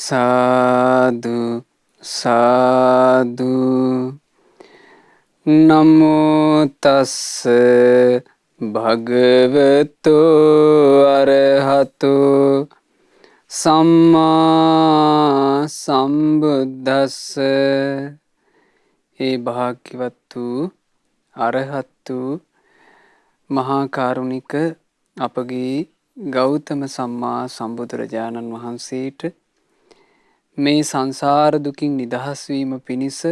සාදු සාදු නමෝ තස්ස භගවතු අරහතු සම්මා සම්බුද්දස්ස. ඒ භාග්‍යවත් වූ අරහත් වූ මහා කරුණික අපගේ ගෞතම සම්මා සම්බුදුරජාණන් වහන්සේට මේ සංසාර දුකින් නිදහස් වීම පිණිස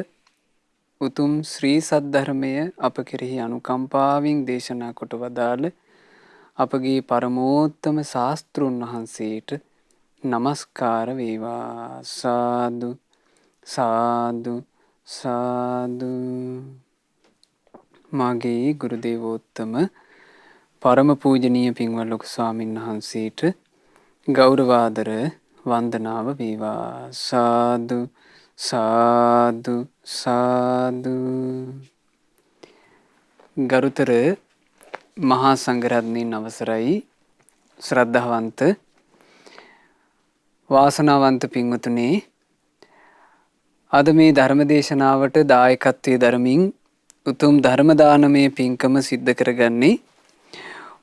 උතුම් ශ්‍රී සද්ධර්මය අප කෙරෙහි අනුකම්පාවෙන් දේශනා කොට වදාළ අපගේ පරමෝත්තම ශාස්තෘන් වහන්සේට නමස්කාර වේවා. සාදු සාදු සාදු. මාගේ ගුරු දේවෝත්තම පරම පූජනීය පින්වත් ලොකු ස්වාමීන් වහන්සේට ගෞරවාදර වන්දනාව වේවා. සාදු සාදු සාදු. ගරුතර මහා සංඝරත්නයන් අවසරයි, ශ්‍රද්ධාවන්ත වාසනාවන්ත පින්වතුනේ, අද මේ ධර්ම දේශනාවට දායකත්වයේ දරමින් උතුම් ධර්ම දානමය පින්කම සිද්ධ කරගන්නේ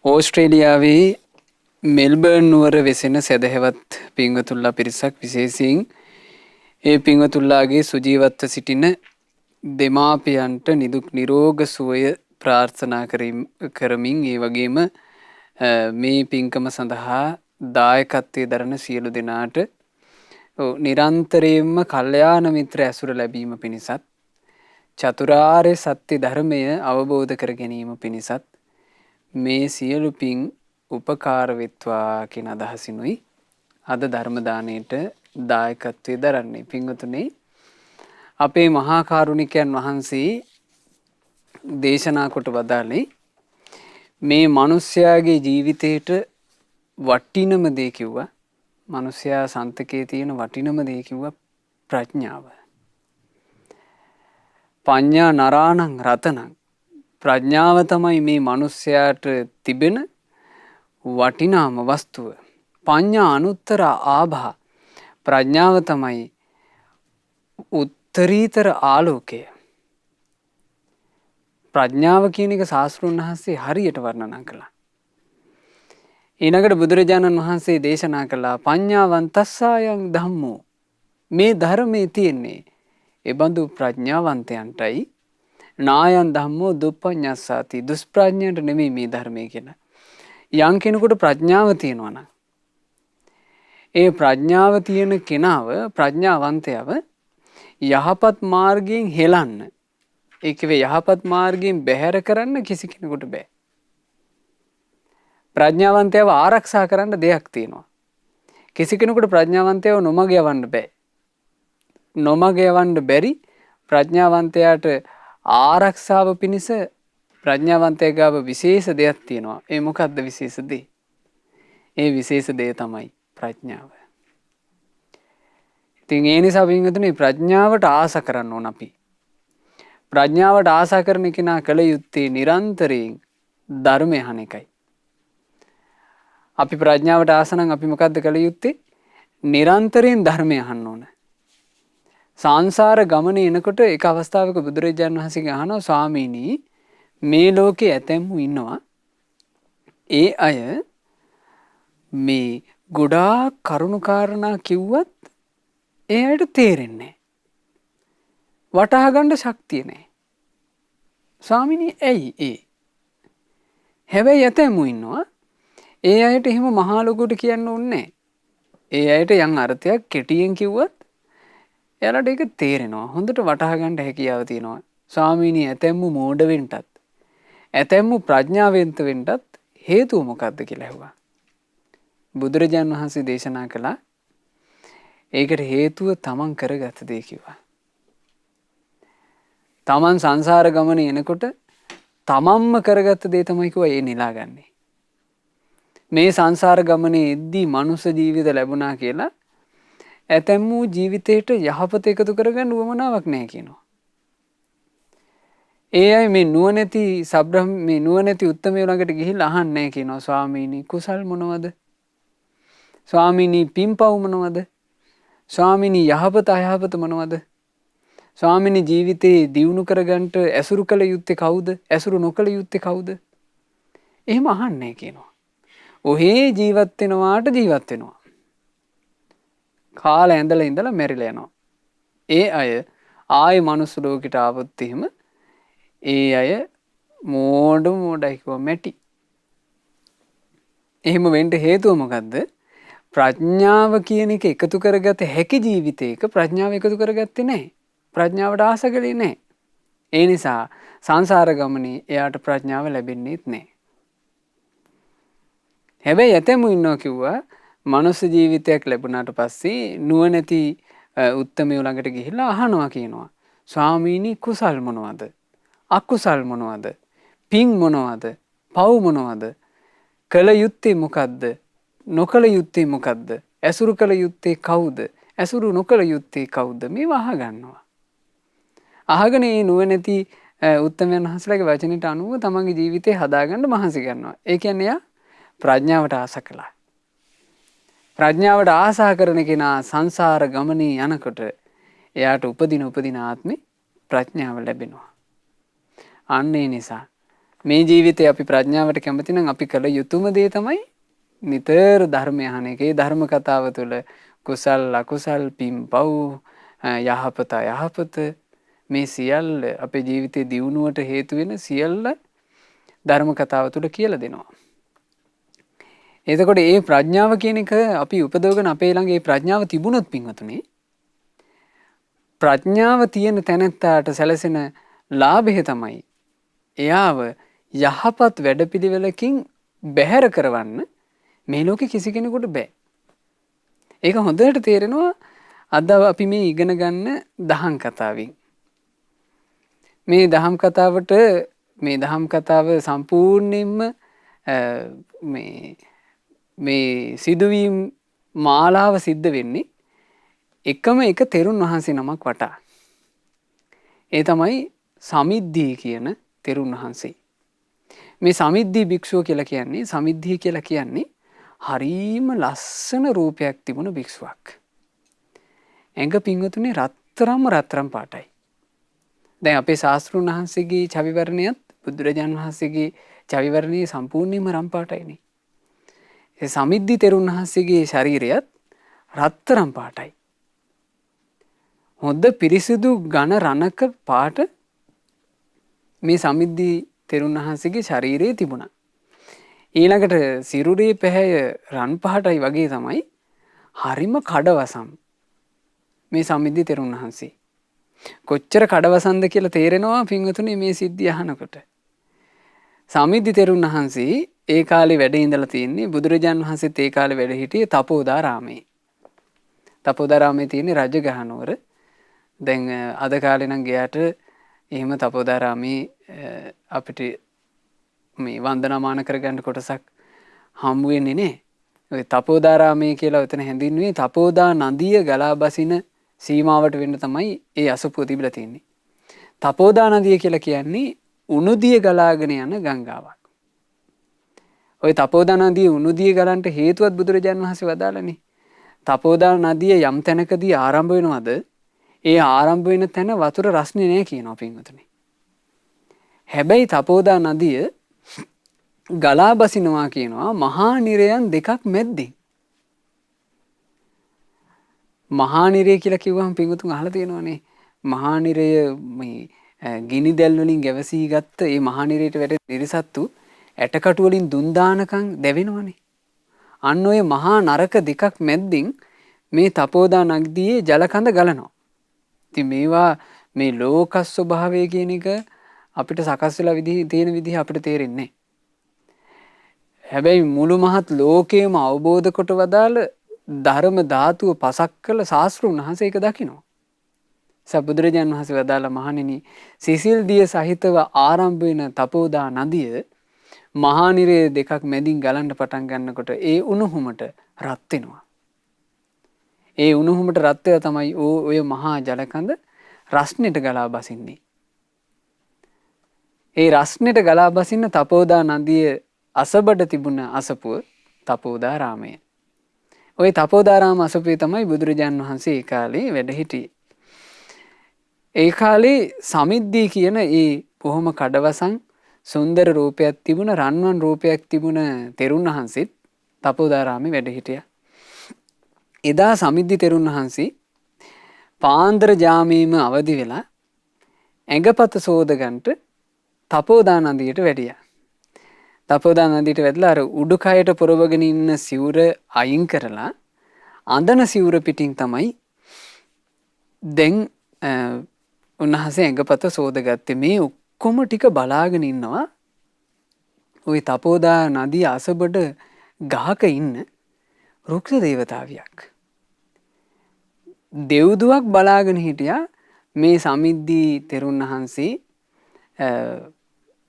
ඕස්ට්‍රේලියාවේ මෙල්බර්න් නුවර වෙසෙන සැදැහැවත් පින්වතුන්ලා පිරිසක්. විශේෂයෙන් ඒ පින්වතුන්ලාගේ සුජීවත්ව සිටින දෙමාපියන්ට නිදුක් නිරෝග සුවය ප්‍රාර්ථනා කරමින්, ඒ වගේම මේ පින්කම සඳහා දායකත්වයේ දරන සියලු දෙනාට නිරන්තරයෙන්ම කල්යාණ මිත්‍ර ඇසුර ලැබීම පිණිසත්, චතුරාර්ය සත්‍ය ධර්මය අවබෝධ කර ගැනීම පිණිසත් මේ සියලු පින් උපකාර වෙත්වා කියන අදහසිනුයි අද ධර්ම දානයට දායකත්වයේ දරන්නේ. පින්වතුනි, අපේ මහා කාරුණිකයන් වහන්සේ දේශනා කොට වදාළේ මේ මිනිස්යාගේ ජීවිතේට වටිනම දේ කිව්වා, මිනිස්යා සන්තකේ තියෙන වටිනම දේ කිව්වා ප්‍රඥාව. පඤ්ඤා නරාණං රතනං. ප්‍රඥාව තමයි මේ මිනිස්යාට තිබෙන වටිනාම වස්තුව. පඤ්ඤා අනුත්තර ආභා. ප්‍රඥාව තමයි උත්තරීතර ආලෝකය. ප්‍රඥාව කියන එක ශාස්ත්‍රඥ වහන්සේ හරියට වර්ණනා කළා. ඊළඟට බුදුරජාණන් වහන්සේ දේශනා කළා පඤ්ඤාවන්තස්සායන් ධම්මෝ. මේ ධර්මයේ තියෙන්නේ එබඳු ප්‍රඥාවන්තයන්ටයි. නායන් ධම්මෝ දුප්පඤ්ඤස්සාති. දුෂ්ප්‍රඥයන්ට නෙමෙයි මේ ධර්මයේ කියලා. යම් කෙනෙකුට ප්‍රඥාව තියෙනවා නම් ඒ ප්‍රඥාව තියෙන කෙනාව, ප්‍රඥාවන්තයව යහපත් මාර්ගයෙන් හෙලන්න, ඒකවේ යහපත් මාර්ගයෙන් බැහැර කරන්න කිසි කෙනෙකුට බෑ. ප්‍රඥාවන්තයව ආරක්ෂා කරන්න දෙයක් තියෙනවා. කිසි කෙනෙකුට ප්‍රඥාවන්තයව නොමග යවන්න බෑ. නොමග යවන්න බැරි ප්‍රඥාවන්තයාට ආරක්ෂාව පිණිස ප්‍රඥාවන්තයා ගාව විශේෂ දෙයක් තියෙනවා. ඒ මොකක්ද විශේෂ දේ? ඒ විශේෂ දේ තමයි ප්‍රඥාව. ඉතින් ඒ නිසා පින්වතුනි, ප්‍රඥාවට ආස කරන්න ඕන අපි. ප්‍රඥාවට ආසා කරන කෙනා කල යුත්තේ නිරන්තරයෙන් ධර්මය අහන එකයි. අපි ප්‍රඥාවට ආස නම් අපි මොකද්ද කල යුත්තේ? නිරන්තරයෙන් ධර්මය අහන්න ඕන. සංසාර ගමනේ එනකොට එක අවස්ථාවක බුදුරජාණන් වහන්සේගෙන් අහනවා, ස්වාමීනි, මේ ලෝකේ ඇතැම්මු ඉන්නවා, ඒ අය මේ ගොඩාක් කරුණු කාරණා කිව්වත් ඒ අයට තේරෙන්නේ නැහැ. වටහා ගන්න ශක්තිය නැහැ. ස්වාමීනි, ඇයි ඒ? හැබැයි ඇතැම්මු ඉන්නවා, ඒ අයට එහෙම මහා ලොකුට කියන්න ඕනේ නැහැ. ඒ අයට යම් අර්ථයක් කෙටියෙන් කිව්වත් එයාලට ඒක තේරෙනවා. හොඳට වටහා ගන්න හැකියාව තියෙනවා. ස්වාමීනි, ඇතැම්මු මෝඩ වෙන්නත්, ඇතැම්මු ප්‍රඥාවන්ත වෙන්නත් හේතුව මොකක්ද කියලා ඇහුවා. බුදුරජාණන් වහන්සේ දේශනා කළා, ඒකට හේතුව තමන් කරගත් දේ කිව්වා. තමන් සංසාර ගමනේ එනකොට තමන්ම කරගත්ත දේ තමයි කිව්වා ඒ නෙලාගන්නේ. මේ සංසාර ගමනේ එද්දී මනුෂ්‍ය ජීවිත ලැබුණා කියලා ඇතැම්මු ජීවිතේට යහපත එකතු කරගන්න උවමනාවක් නැහැ කියනවා. ඒ අය මේ නුවණැති උත්තමයෝ ළඟට ගිහිල්ලා අහන්නේ නැහැ කියනවා, ස්වාමීනි කුසල් මොනවද? ස්වාමීනි පින්පව් මොනවද? ස්වාමිනී යහපත අයහපත මොනවද? ස්වාමිනී ජීවිතේ දියුණු කරගන්නට ඇසුරු කළ යුත්තේ කවුද? ඇසුරු නොකළ යුත්තේ කවුද? එහෙම අහන්නේ කියනවා. ඔහේ ජීවත් වෙනවාට ජීවත් වෙනවා. කාලේ ඇඳලා ඉඳලා මැරිලා යනවා. ඒ අය ආයේ මනුස්ස ලෝකෙට ආවොත් එහෙම ඒ අය මෝඩයි කිව්වා මැටි. එහෙම වෙන්න හේතුව මොකද්ද? ප්‍රඥාව කියන එක එකතු කරගත හැකි ජීවිතයක ප්‍රඥාව එකතු කරගත්තේ නැහැ. ප්‍රඥාවට ආස කළේ නැහැ. ඒ නිසා සංසාර ගමනේ එයාට ප්‍රඥාව ලැබෙන්නේත් නැහැ. හැබැයි ඇතැමු ඉන්නවා කිව්වා මනුස්ස ජීවිතයක් ලැබුණාට පස්සේ නුවණැති උත්තමයෝ ළඟට ගිහිල්ලා අහනවා කියනවා. ස්වාමීනි කුසල් මොනවද? අකුසල් මොනවද? පින් මොනවද? පව් මොනවද? කළ යුත්තේ මොකද්ද? නොකළ යුත්තේ මොකද්ද? ඇසුරු කළ යුත්තේ කවුද? ඇසුරු නොකළ යුත්තේ කවුද? මේවා අහගන්නවා. අහගෙන මේ නුවණැති උත්තමයන් වහන්සේලාගේ වචනයට අනුව තමන්ගේ ජීවිතේ හදාගන්න මහන්සි ගන්නවා. ඒ කියන්නේ එයා ප්‍රඥාවට ආස කළා. ප්‍රඥාවට ආසා කරන කෙනා සංසාර ගමනේ යනකොට එයාට උපදින ආත්මේ ප්‍රඥාව ලැබෙනවා. අන්න ඒ නිසා මේ ජීවිතේ අපි ප්‍රඥාවට කැමති නම් අපි කළ යුතුම දේ තමයි නිතර ධර්මය අහන එක. ඒ ධර්ම කතාව තුළ කුසල් අකුසල් පින් පව් යහපත අයහපත මේ සියල්ල අපේ ජීවිතේ දියුණුවට හේතු වෙන සියල්ල ධර්ම කතාව තුළ කියලා දෙනවා. එතකොට මේ ප්‍රඥාව කියන එක අපි උපදවගෙන අපේ ළඟ මේ ප්‍රඥාව තිබුණොත් පින්වතුනි ප්‍රඥාව තියෙන තැනැත්තාට සැලසෙන ලාභය තමයි එයාව යහපත් වැඩපිළිවෙලකින් බැහැර කරවන්න මේ ලෝකේ කිසි කෙනෙකුට බෑ. ඒක හොඳට තේරෙනවා අද අපි මේ ඉගෙන ගන්න දහම් කතාවෙන්. මේ දහම් කතාවට මේ දහම් කතාව සම්පූර්ණයෙන්ම මේ සිදුවීම් මාලාව සිද්ධ වෙන්නේ එකම එක තෙරුන් වහන්සේ නමක් වටා. ඒ තමයි සමිද්ධී කියන තෙරුන් වහන්සේ. මේ සමිද්ධී භික්ෂුව කියලා කියන්නේ සමිද්ධී කියලා කියන්නේ හරීම ලස්සන රූපයක් තිබුණ භික්ෂුවක්. ඇඟ පින්වතුනි රත්තරම් පාටයි. දැන් අපේ ශාස්ත්‍රඥ වහන්සේගේ චවිවර්ණයත් බුදුරජාන් වහන්සේගේ චවිවර්ණයේ සම්පූර්ණයෙන්ම රම් පාටයිනේ. ඒ සමිද්ධි තෙරුන් වහන්සේගේ ශරීරයත් රත්තරම් පාටයි. හොඳ පිරිසිදු ඝන රණක පාට මේ සමිද්ධි තෙරුන් වහන්සේගේ ශරීරයේ තිබුණා. ඊළඟට සිරුරේ පැහැය රන් පාටයි වගේ තමයි හරිම කඩවසම් මේ සමිද්ධි තෙරුන් වහන්සේ. කොච්චර කඩවසන්ද කියලා තේරෙනවා පින්වතුනි මේ සිද්ධිය අහනකොට. සමිද්ධි තෙරුන් වහන්සේ ඒ කාලේ වැඩ ඉඳලා තියෙන්නේ බුදුරජාන් වහන්සේත් ඒ කාලේ වැඩ හිටියේ තපෝදාරාමේ. තපෝදාරාමේ තියෙන්නේ රජගහ නුවර. දැන් අද කාලේ නම් ගියාට එහෙම තපෝදාරාමේ අපිට මේ වන්දනාමාන කරගන්න කොටසක් හම්බ වෙන්නේ නැහැ. ඔය තපෝදාරාමේ කියලා උතන හැඳින්වුවේ තපෝදා නදිය ගලා බසින සීමාවට වෙන්න තමයි ඒ අසපුව තිබිලා තියෙන්නේ. තපෝදා නදිය කියලා කියන්නේ උණුදිය ගලාගෙන යන ගංගාවක්. ওই තපෝදා නදිය උණුදිය ගලන්ට හේතුවත් බුදුරජාණන් වහන්සේ වදාළනේ. තපෝදා නදිය යම් තැනකදී ආරම්භ වෙනවද ඒ ආරම්භ වෙන තැන වතුර රස්නේ නැහැ කියනවා පින්වතුනි. හැබැයි තපෝදා නදිය ගලා බසිනවා කියනවා මහා නිරයන් දෙකක් මැද්දෙන්. මහා නිරය කියලා කිව්වම පින්වතුන් අහලා තියෙනවනේ. මහා නිරය මේ ගිනි දැල් වලින් ගැවසී ගත්ත ඒ මහා නිරයට වැටෙන නිරිසත්තු ඇටකටු වලින් දුන් දානකම් දැවෙනවනේ. අන්න ඔය මහා නරක දෙකක් මැද්දෙන් මේ තපෝදා නදියේ ජල කඳ ගලනවා. ඉතින් මේවා මේ ලෝක ස්වභාවය කියන එක අපිට සකස් වෙලා තියෙන විදිහ අපිට තේරෙන්නේ නැහැ. හැබැයි මුළු මහත් ලෝකයම අවබෝධ කොට වදාළ ධර්ම ධාතුව පසක් කළ ශාස්ත්‍රඥ වහන්සේ ඒක දකිනවා. සබුදුරජාණන් වහන්සේ වදාළ මහණෙනි සිසිල් දිය සහිතව ආරම්භ වෙන තපෝදා නදිය මහා නිරේ දෙකක් මැදින් ගලන්න පටන් ගන්නකොට ඒ උණුහුමට රත් වෙනවා. ඒ උණුහුමට රත් වෙලා තමයි ඔය මහා ජලකඳ රස්නෙට ගලා බසින්නේ. ඒ රස්නෙට ගලා බසින්න තපෝදා නදිය අසබඩ තිබුණ අසපුව තපෝදාරාමය. ওই තපෝදාරාම අසපුවේ තමයි බුදුරජාණන් වහන්සේ ඒ කාලේ වැඩ හිටියේ. ඒ කාලේ සමිද්දී කියන ඒ බොහොම කඩවසන් සුන්දර රූපයක් තිබුණ රන්වන් රූපයක් තිබුණ තෙරුන් වහන්සේත් තපෝදාරාමේ වැඩ හිටියා. එදා සමිද්දි තෙරුන් වහන්සේ පාන්දර ජාමේම අවදි වෙලා ඇඟපත සෝදගන්ට තපෝදා නදියට වැඩියා. තපෝදා නදියට වැදලා අර උඩුකයට පොරවගෙන ඉන්න සිවුර අයින් කරලා අඳන සිවුර පිටින් තමයි දැන් උන්වහන්සේ ඇඟපත සෝදගත්තේ. මේ ඔක්කොම ටික බලාගෙන ඉන්නවා ওই තපෝදා නදිය අසබඩ ගහක ඉන්න රුක්ෂ දේවතාවියක්. දෙව්දුවක් බලාගෙන හිටියා මේ සමිද්දී තෙරුන් වහන්සේ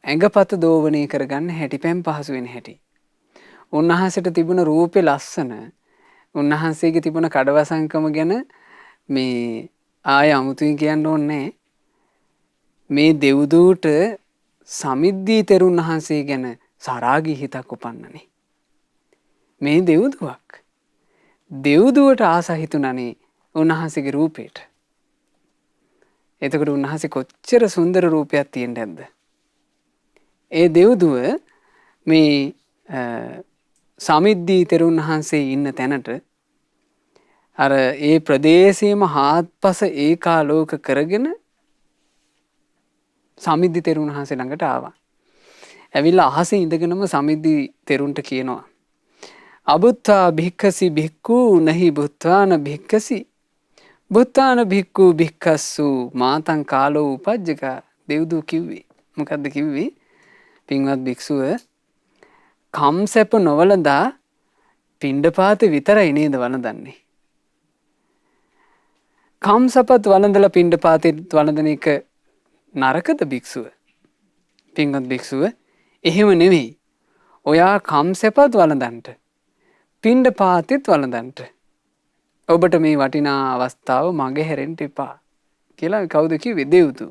ඇඟපත දෝවනය කරගන්න හැටි, පැම් පහසු වෙන හැටි. උන්වහන්සේට තිබුණ රූපේ ලස්සන, උන්වහන්සේගේ තිබුණ කඩවසංකම ගැන මේ ආය අමුතුවෙන් කියන්න ඕනේ. මේ දෙව්දුවට සමිද්දී තෙරුන් වහන්සේ ගැන සරාගී හිතක් උපන්නනේ. මේ දෙව්දුවක් දෙව්දුවට ආස හිතුණනේ උන්වහන්සේගේ රූපේට. එතකොට උන්වහන්සේ කොච්චර සුන්දර රූපයක් තියෙන්න ඇද්ද? ඒ දෙව්දුව මේ සමිද්දී තෙරුන් වහන්සේ ඉන්න තැනට අර ඒ ප්‍රදේශයේම හාත්පස ඒකාලෝක කරගෙන සමිද්දී තෙරුන් වහන්සේ ළඟට ආවා. ඇවිල්ලා අහසේ ඉඳගෙනම සමිද්දී තෙරුන්ට කියනවා, අබුත්තා භික්ඛසි භික්ඛු නහි බුත්වාන භික්ඛසි බුත්තාන භික්ඛු භික්ඛස්සු මාතං කාලෝ උපජ්ජක. දෙව්දු කිව්වේ මොකද්ද කිව්වේ? පින්වත් භික්ෂුව කම්සැප නොවලදා පිණ්ඩපාත විතරයි නේද වළඳන්නේ. කම්සපත් වළඳලා පිණ්ඩපාතෙත් වළඳන එක නරකද භික්ෂුව? පින්වත් භික්ෂුව එහෙම නෙවෙයි. ඔයා කම්සැපත් වළඳන්ට පිණ්ඩපාතෙත් වළඳන්ට ඔබට මේ වටිනා අවස්ථාව මගේ හැරෙන්න එපා කියලා කවුද කිව්වේ? දෙව්දු.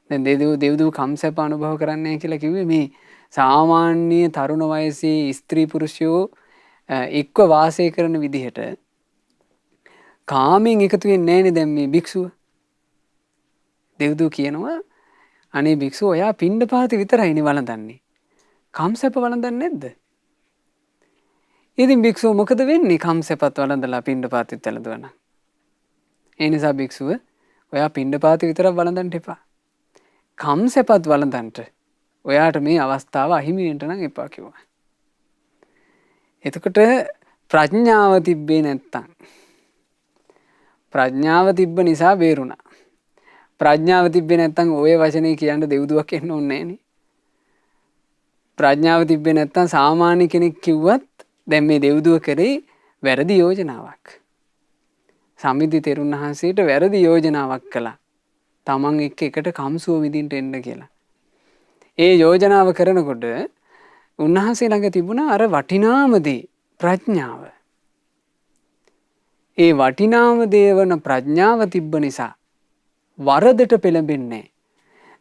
දැන් දෙව්දු කම්සැප අනුභව කරන්නේ කියලා කිව්වේ මේ සාමාන්‍ය තරුණ වයසේ ස්ත්‍රී පුරුෂයෝ එක්ව වාසය කරන විදිහට කාමෙන් එකතු වෙන්නේ නැහැනේ දැන් මේ භික්ෂුව. දෙව්දු කියනවා අනේ භික්ෂුව ඔයා පිණ්ඩපාතේ විතරයිනේ වළඳන්නේ. කම්සැප වළඳන්නේ නැද්ද? ඉතින් භික්ෂුව මොකද වෙන්නේ? කම්සැපත් වළඳලා පිණ්ඩපාතෙත් වළඳවන. ඒ නිසා භික්ෂුව ඔයා පිණ්ඩපාතේ විතරක් වළඳන්න එපා. කම්සැපත් වළඳන්ට ඔයාට මේ අවස්ථාව අහිමි වෙන්න නම් එපා කිව්වා. එතකොට ප්‍රඥාව තිබ්බේ නැත්තම්, ප්‍රඥාව තිබ්බ නිසා බේරුණා. ප්‍රඥාව තිබ්බේ නැත්තම් ඔය වචනේ කියන්න දෙව්දුවක් එන්න ඕනේ නැහනේ. ප්‍රඥාව තිබ්බේ නැත්තම් සාමාන්‍ය කෙනෙක් කිව්වත් දැන් මේ දෙව්දුව කරේ වැරදි යෝජනාවක්. සමිද්දී තෙරුන් වහන්සේට වැරදි යෝජනාවක් කළා. තමන් එක්ක එකට කම්සුව විඳින්න එන්න කියලා. ඒ යෝජනාව කරනකොට උන්වහන්සේ ළඟ තිබුණා අර වටිනාම දේ ප්‍රඥාව. ඒ වටිනාම දේ වන ප්‍රඥාව තිබ්බ නිසා වරදට පෙළඹෙන්නේ නැහැ.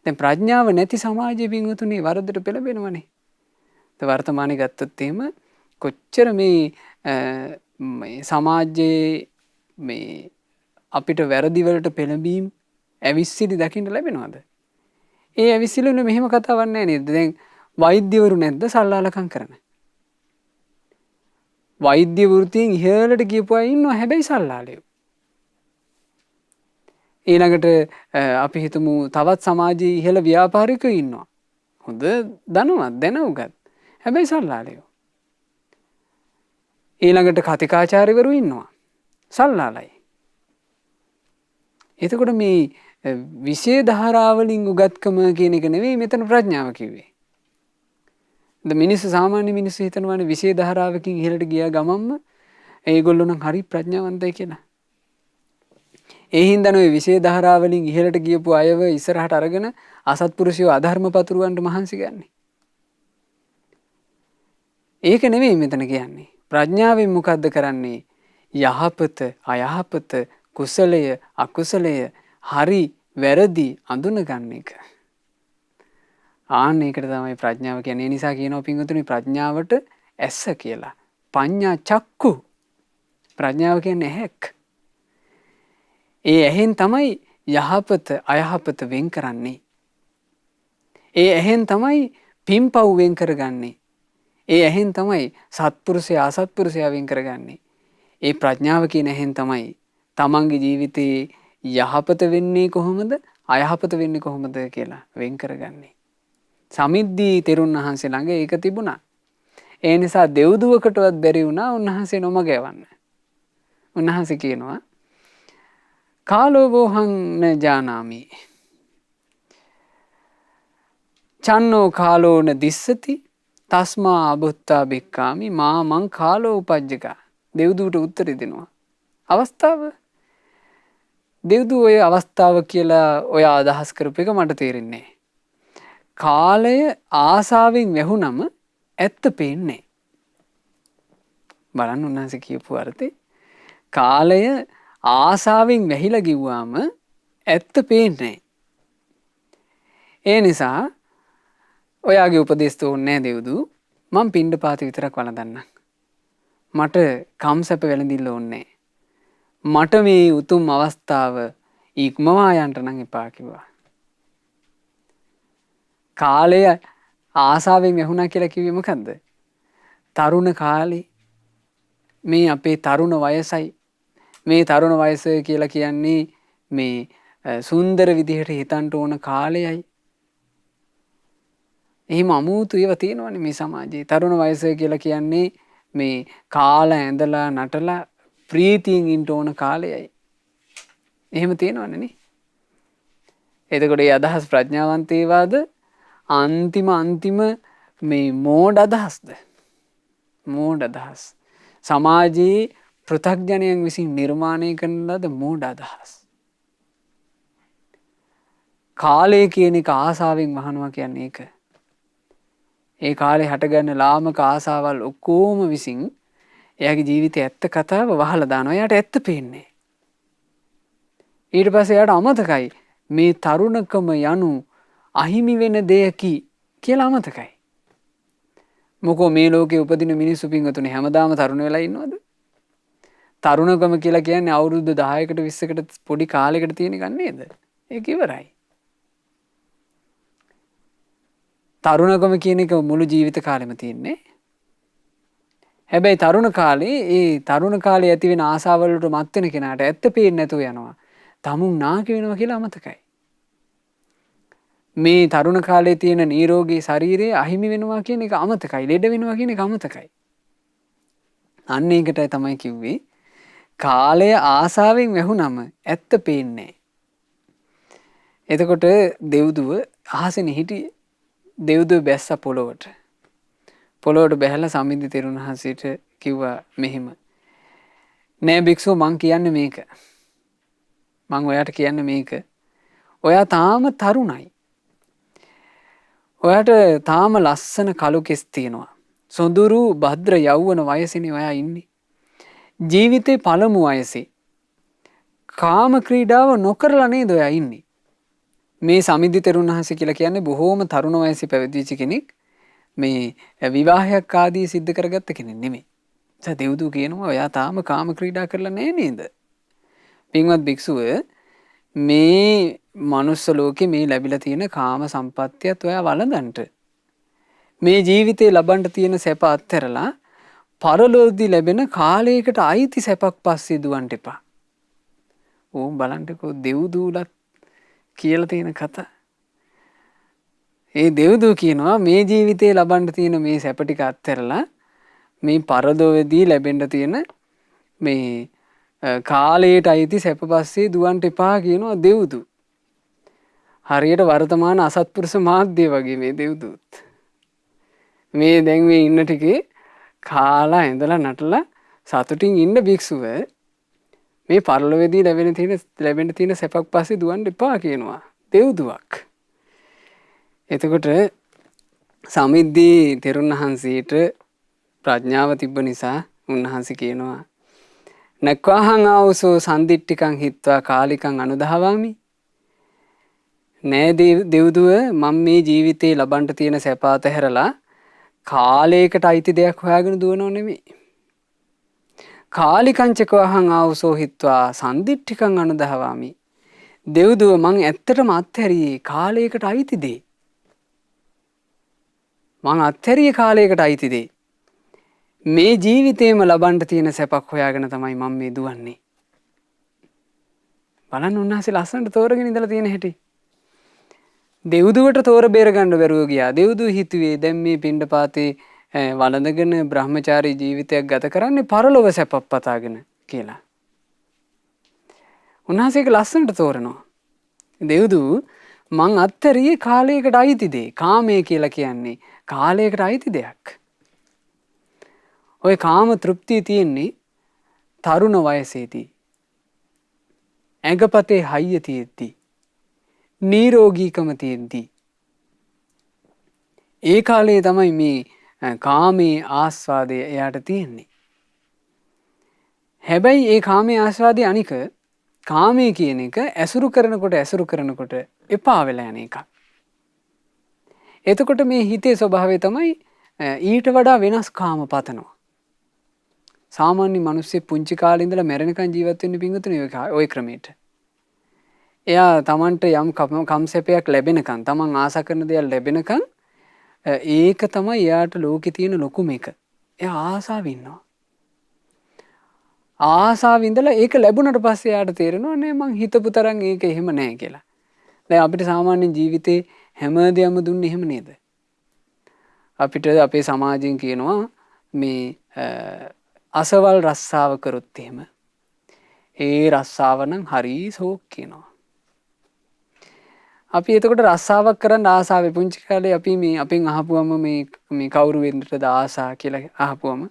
දැන් ප්‍රඥාව නැති සමාජයේ පින්වතුනි වරදට පෙළඹෙනවනේ. වර්තමානයේ ගත්තොත් එහෙම කොච්චර මේ සමාජයේ මේ අපිට වැරදි වලට පෙළඹීම් ඇවිස්සිලි දකින්න ලැබෙනවද? ඒ ඇවිස්සිලි වල මෙහෙම කතාවක් නැහැ නේද? දැන් වෛද්‍යවරු නැද්ද සල්ලාලකම් කරන? වෛද්‍ය වෘත්තියෙන් ඉහළට ගියපු අය ඉන්නවා හැබැයි සල්ලාලයෝ. ඊළඟට අපි හිතමු තවත් සමාජයේ ඉහළ ව්‍යාපාරිකයෝ ඉන්නවා. හොඳ ධනවත් දැනුගත් හැබැයි සල්ලාලයෝ. ඊළඟට කතිකාචාර්යවරු ඉන්නවා සල්ලාලයි. එතකොට මේ විෂය ධාරාවලින් උගත්කම කියන එක නෙවෙයි මෙතන ප්‍රඥාව කිව්වේ. මිනිස්සු සාමාන්‍ය මිනිස්සු හිතනවානේ විෂය ධාරාවකින් ඉහළට ගියා ගමන්ම ඒගොල්ලෝ නම් හරි ප්‍රඥාවන්තයි කියලා. ඒ හින්දා නෝ විෂය ධාරාවලින් ඉහළට ගියපු අයව ඉස්සරහට අරගෙන අසත්පුරුෂයෝ අධර්ම පතුරවන්න මහන්සි ගන්නේ. ඒක නෙවෙයි මෙතන කියන්නේ. ප්‍රඥාවෙන් මොකද්ද කරන්නේ? යහපත අයහපත කුසලය අකුසලය හරි වැරදි අඳුන ගන්න එක. ආන්න ඒකට තමයි ප්‍රඥාව කියන්නේ. ඒ නිසා කියනවා පින්වතුනි ප්‍රඥාවට ඇස කියලා. පඤ්ඤා චක්කු ප්‍රඥාව කියන්නේ ඇහැක්. ඒ ඇහෙන් තමයි යහපත අයහපත වෙන් කරන්නේ. ඒ ඇහෙන් තමයි පින්පව් වෙන් කරගන්නේ. ඒ ඇහෙන් තමයි සත්පුරුෂයා අසත්පුරුෂයා වෙන් කරගන්නේ. ඒ ප්‍රඥාව කියන ඇහෙන් තමයි තමන්ගේ ජීවිතයේ යහපත වෙන්නේ කොහොමද අයහපත වෙන්නේ කොහොමද කියලා වෙන් කරගන්නේ. සමිද්දී තෙරුන් වහන්සේ ළඟ ඒක තිබුණා. ඒ නිසා දෙව්දුවකටවත් බැරි වුණා උන්වහන්සේ නොමග යවන්න. උන්වහන්සේ කියනවා කාලෝ වෝහං න ජානාමි. චන්නෝ කාලෝ න දිස්සති තස්මා අබුත්තා බික්කාමි මා මං කාලෝ උපජ්ජකා. දෙව්දුවට උත්තර දෙනවා. අවස්ථාව දෙව්දු ඔය අවස්ථාව කියලා ඔය අදහස් කරපු එක මට තේරෙන්නේ. කාලය ආසාවෙන් වැහුනම ඇත්ත පේන්නේ. බලන්න උන්වහන්සේ කියපු අර්ථේ. කාලය ආසාවෙන් වැහිලා ගිව්වාම ඇත්ත පේන්නේ. ඒ නිසා ඔයාගේ උපදෙස් තෝරන්නේ දෙව්දු. මම පිණ්ඩපාත විතරක් වළඳන්නම්. මට කම්සැප වැළඳින්න ඕනේ. මට මේ උතුම් අවස්ථාව ඉක්මවා යන්න නම් එපා කිව්වා. කාලය ආසාවෙන් වැහුණා කියලා කිව්වේ මොකද්ද? තරුණ කාලේ මේ අපේ තරුණ වයසයි. මේ තරුණ වයස කියලා කියන්නේ මේ සුන්දර විදිහට හිතන්න ඕන කාලයයි. එහෙම අමුතු ඒවා තියෙනවනේ මේ සමාජයේ. තරුණ වයස කියලා කියන්නේ මේ කාලා ඇඳලා නටලා ප්‍රීතියෙන් ඉන්න ඕන කාලයයි. එහෙම තියෙනවනේ නේ. එතකොට මේ අදහස් ප්‍රඥාවන්තේවාද අන්තිම මේ මෝඩ අදහස්ද? මෝඩ අදහස්. සමාජයේ පෘථග්ජනයන් විසින් නිර්මාණය කරන ලද මෝඩ අදහස්. කාලය කියන එක ආසාවෙන් වහනවා කියන්නේ ඒක. ඒ කාලේ හටගන්න ලාමක ආසාවල් ඔක්කොම විසින් එයාගේ ජීවිතේ ඇත්ත කතාව වහලා දානවා. එයාට ඇත්ත පේන්නේ. ඊට පස්සේ එයාට අමතකයි මේ තරුණකම යනු අහිමි වෙන දෙයකි කියලා අමතකයි. මොකෝ මේ ලෝකේ උපදින මිනිස්සු පින්වතුනි හැමදාම තරුණ වෙලා ඉන්නවද? තරුණකම කියලා කියන්නේ අවුරුදු 10කට 20කට පොඩි කාලයකට තියෙන එකක් නේද? ඒක ඉවරයි. තරුණකම කියන එක මුළු ජීවිත කාලෙම තියෙන්නේ. හැබැයි තරුණ කාලේ ඒ තරුණ කාලේ ඇති වෙන ආසාවල් වලට මත් වෙන කෙනාට ඇත්ත පේන්නේ නැතුව යනවා. තමුන් නාකි වෙනවා කියලා අමතකයි. මේ තරුණ කාලේ තියෙන නිරෝගී ශරීරය අහිමි වෙනවා කියන එක අමතකයි. ලෙඩ වෙනවා කියන එක අමතකයි. අන්න ඒකටයි තමයි කිව්වේ කාලය ආසාවෙන් වැහුනම ඇත්ත පේන්නේ. එතකොට දෙව්දුව අහසෙන හිටියේ. දෙව්දුව බැස්ස පොළොවට. පොළොවට බැහැලා සමිද්ද තෙරුන් වහන්සේට කිව්වා මෙහෙම. නෑ භික්ෂුව මං කියන්නේ මේක. මං ඔයාට කියන්නේ මේක. ඔයා තාම තරුණයි. ඔයාට තාම ලස්සන කළු කෙස් තියෙනවා. සොඳුරු භද්‍ර යෞවන වයසේනේ ඔයා ඉන්නේ. ජීවිතේ පළමු වයසේ. කාම ක්‍රීඩාව නොකරලා නේද ඔයා ඉන්නේ. මේ සමිද්ද තෙරුන් වහන්සේ කියලා කියන්නේ බොහෝම තරුණ වයසේ පැවිදිච්ච කෙනෙක්. මේ විවාහයක් ආදී සිද්ධ කරගත්ත කෙනෙක් නෙමෙයි. ඒ දෙව්දු කියනවා ඔයා තාම කාම ක්‍රීඩා කරලා නෑ නේද? පින්වත් භික්ෂුව මේ මනුස්ස ලෝකේ මේ ලැබිලා තියෙන කාම සම්පත්තියත් ඔයා වළඳන්ට. මේ ජීවිතේ ලබන්න තියෙන සැප අත්හැරලා පරලෝකදී ලැබෙන කාලයකට අයිති සැපක් පස්සේ දුවන්න එපා. ඕම් බලන්නකෝ දෙව්දුලත් කියලා තියෙන කතා. ඒ දෙව්දු කියනවා මේ ජීවිතේ ලබන්න තියෙන මේ සැප ටික අත්හැරලා මේ පරලෝකදී ලැබෙන්න තියෙන මේ කාලයට අයිති සැප පස්සේ දුවන්න එපා කියනවා දෙව්දු. හරියට වර්තමාන අසත්පුරුෂ මාධ්‍ය වගේ මේ දෙව්දුත්. මේ දැන් මේ ඉන්න ටිකේ කාලා ඇඳලා නටලා සතුටින් ඉන්න භික්ෂුව මේ පරලොවේදී ලැබෙන්න තියෙන සැපක් පස්සේ දුවන්න එපා කියනවා දෙව්දුවක්. එතකොට සමිද්දී තෙරුන් වහන්සේට ප්‍රඥාව තිබ්බ නිසා උන්වහන්සේ කියනවා නක්වාහං ආවසෝ සන්දිට්ඨිකං හිත්වා කාලිකං අනුදහවාමි. නෑ දෙව්දුව මම මේ ජීවිතේ ලබන්න තියෙන සැප අතහැරලා කාලයකට අයිති දෙයක් හොයාගෙන දුවනව නෙමෙයි. කාලිකංචක වහං ආවුසෝ හිත්වා සන්දිට්ඨිකං අනුදහවාමි. දෙව්දුව මං ඇත්තටම අත්හැරියේ කාලයකට අයිති දේ. මං අත්හැරියේ කාලයකට අයිති දේ. මේ ජීවිතේම ලබන්න තියෙන සැපක් හොයාගෙන තමයි මම මේ දුවන්නේ. බලන්න උන්වහන්සේ ලස්සනට තෝරගෙන ඉඳලා තියෙන හැටි. දෙව්දුවට තෝර බේර ගන්න බැරුව ගියා. දෙව්දුව හිතුවේ දැන් මේ පිණ්ඩපාතේ වළඳගෙන බ්‍රහ්මචාරී ජීවිතයක් ගත කරන්නේ පරලොව සැපක් පතාගෙන කියලා. උන්වහන්සේක ලස්සනට තෝරනවා. දෙව්දුව මං අත්හැරියේ කාලයකට අයිති දේ. කාමය කියලා කියන්නේ කාලයකට අයිති දෙයක්. ඔය කාම තෘප්තිය තියෙන්නේ තරුණ වයසේදී. ඇඟපතේ හයිය තියෙද්දී. නිරෝගීකම තියෙද්දී. ඒ කාලේ තමයි මේ කාමයේ ආස්වාදය එයාට තියෙන්නේ. හැබැයි ඒ කාමයේ ආස්වාදය අනික කාමයේ කියන එක ඇසුරු කරනකොට එපා වෙලා යන එකක්. එතකොට මේ හිතේ ස්වභාවය තමයි ඊට වඩා වෙනස් කාම පතනවා. සාමාන්‍ය මිනිස්සු පුංචි කාලේ ඉඳලා මැරෙනකන් ජීවත් වෙන්න පිංගුතුනේ ওই ක්‍රමයට. එයා Tamanට යම් කම්සැපයක් ලැබෙනකන් Taman ආසා කරන දේවල් ලැබෙනකන් ඒක තමයි එයාට ලෝකේ තියෙන ලොකුම එක. එයා ආසාව ඉන්නවා. ආසාව ඉඳලා ඒක ලැබුණට පස්සේ එයාට තේරෙනවා නේ මං හිතපු තරම් ඒක එහෙම නෑ කියලා. දැන් අපිට සාමාන්‍ය ජීවිතේ හැමදේම දුන්නේ එහෙම නේද? අපිට අපේ සමාජයෙන් කියනවා මේ අසවල් රස්සාව කරොත් එහෙම ඒ රස්සාව නම් හරි සෝක් කියනවා. අපි එතකොට රස්සාවක් කරන්න ආසාවේ පුංචි කාලේ අපි මේ අපෙන් අහපුවම මේ කවුරු වෙන්නටද ආසා කියලා අහපුවම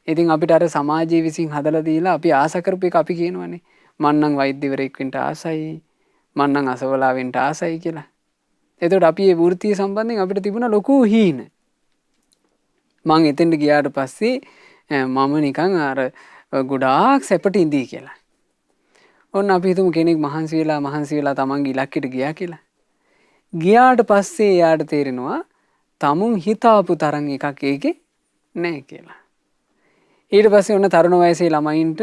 ඉතින් අපිට අර සමාජයේ විසින් හදලා දීලා අපි ආසා කරපු එක අපි කියනවනේ මං නම් වෛද්‍යවරයෙක් වෙන්න ආසයි මං නම් අසවලා වෙන්න ආසයි කියලා. එතකොට අපි මේ වෘත්තිය සම්බන්ධයෙන් අපිට තිබුණ ලොකු හීන. මං එතෙන්ට ගියාට පස්සේ මම නිකන් අර ගොඩාක් සැපට ඉඳී කියලා. ඔන්න අපි හිතමු කෙනෙක් මහන්සි වෙලා තමන්ගේ ඉලක්කයට ගියා කියලා. ගියාට පස්සේ එයාට තේරෙනවා තමුන් හිතාපු තරම් එකක් ඒකේ නැහැ කියලා. ඊට පස්සේ ඔන්න තරුණ වයසේ ළමයින්ට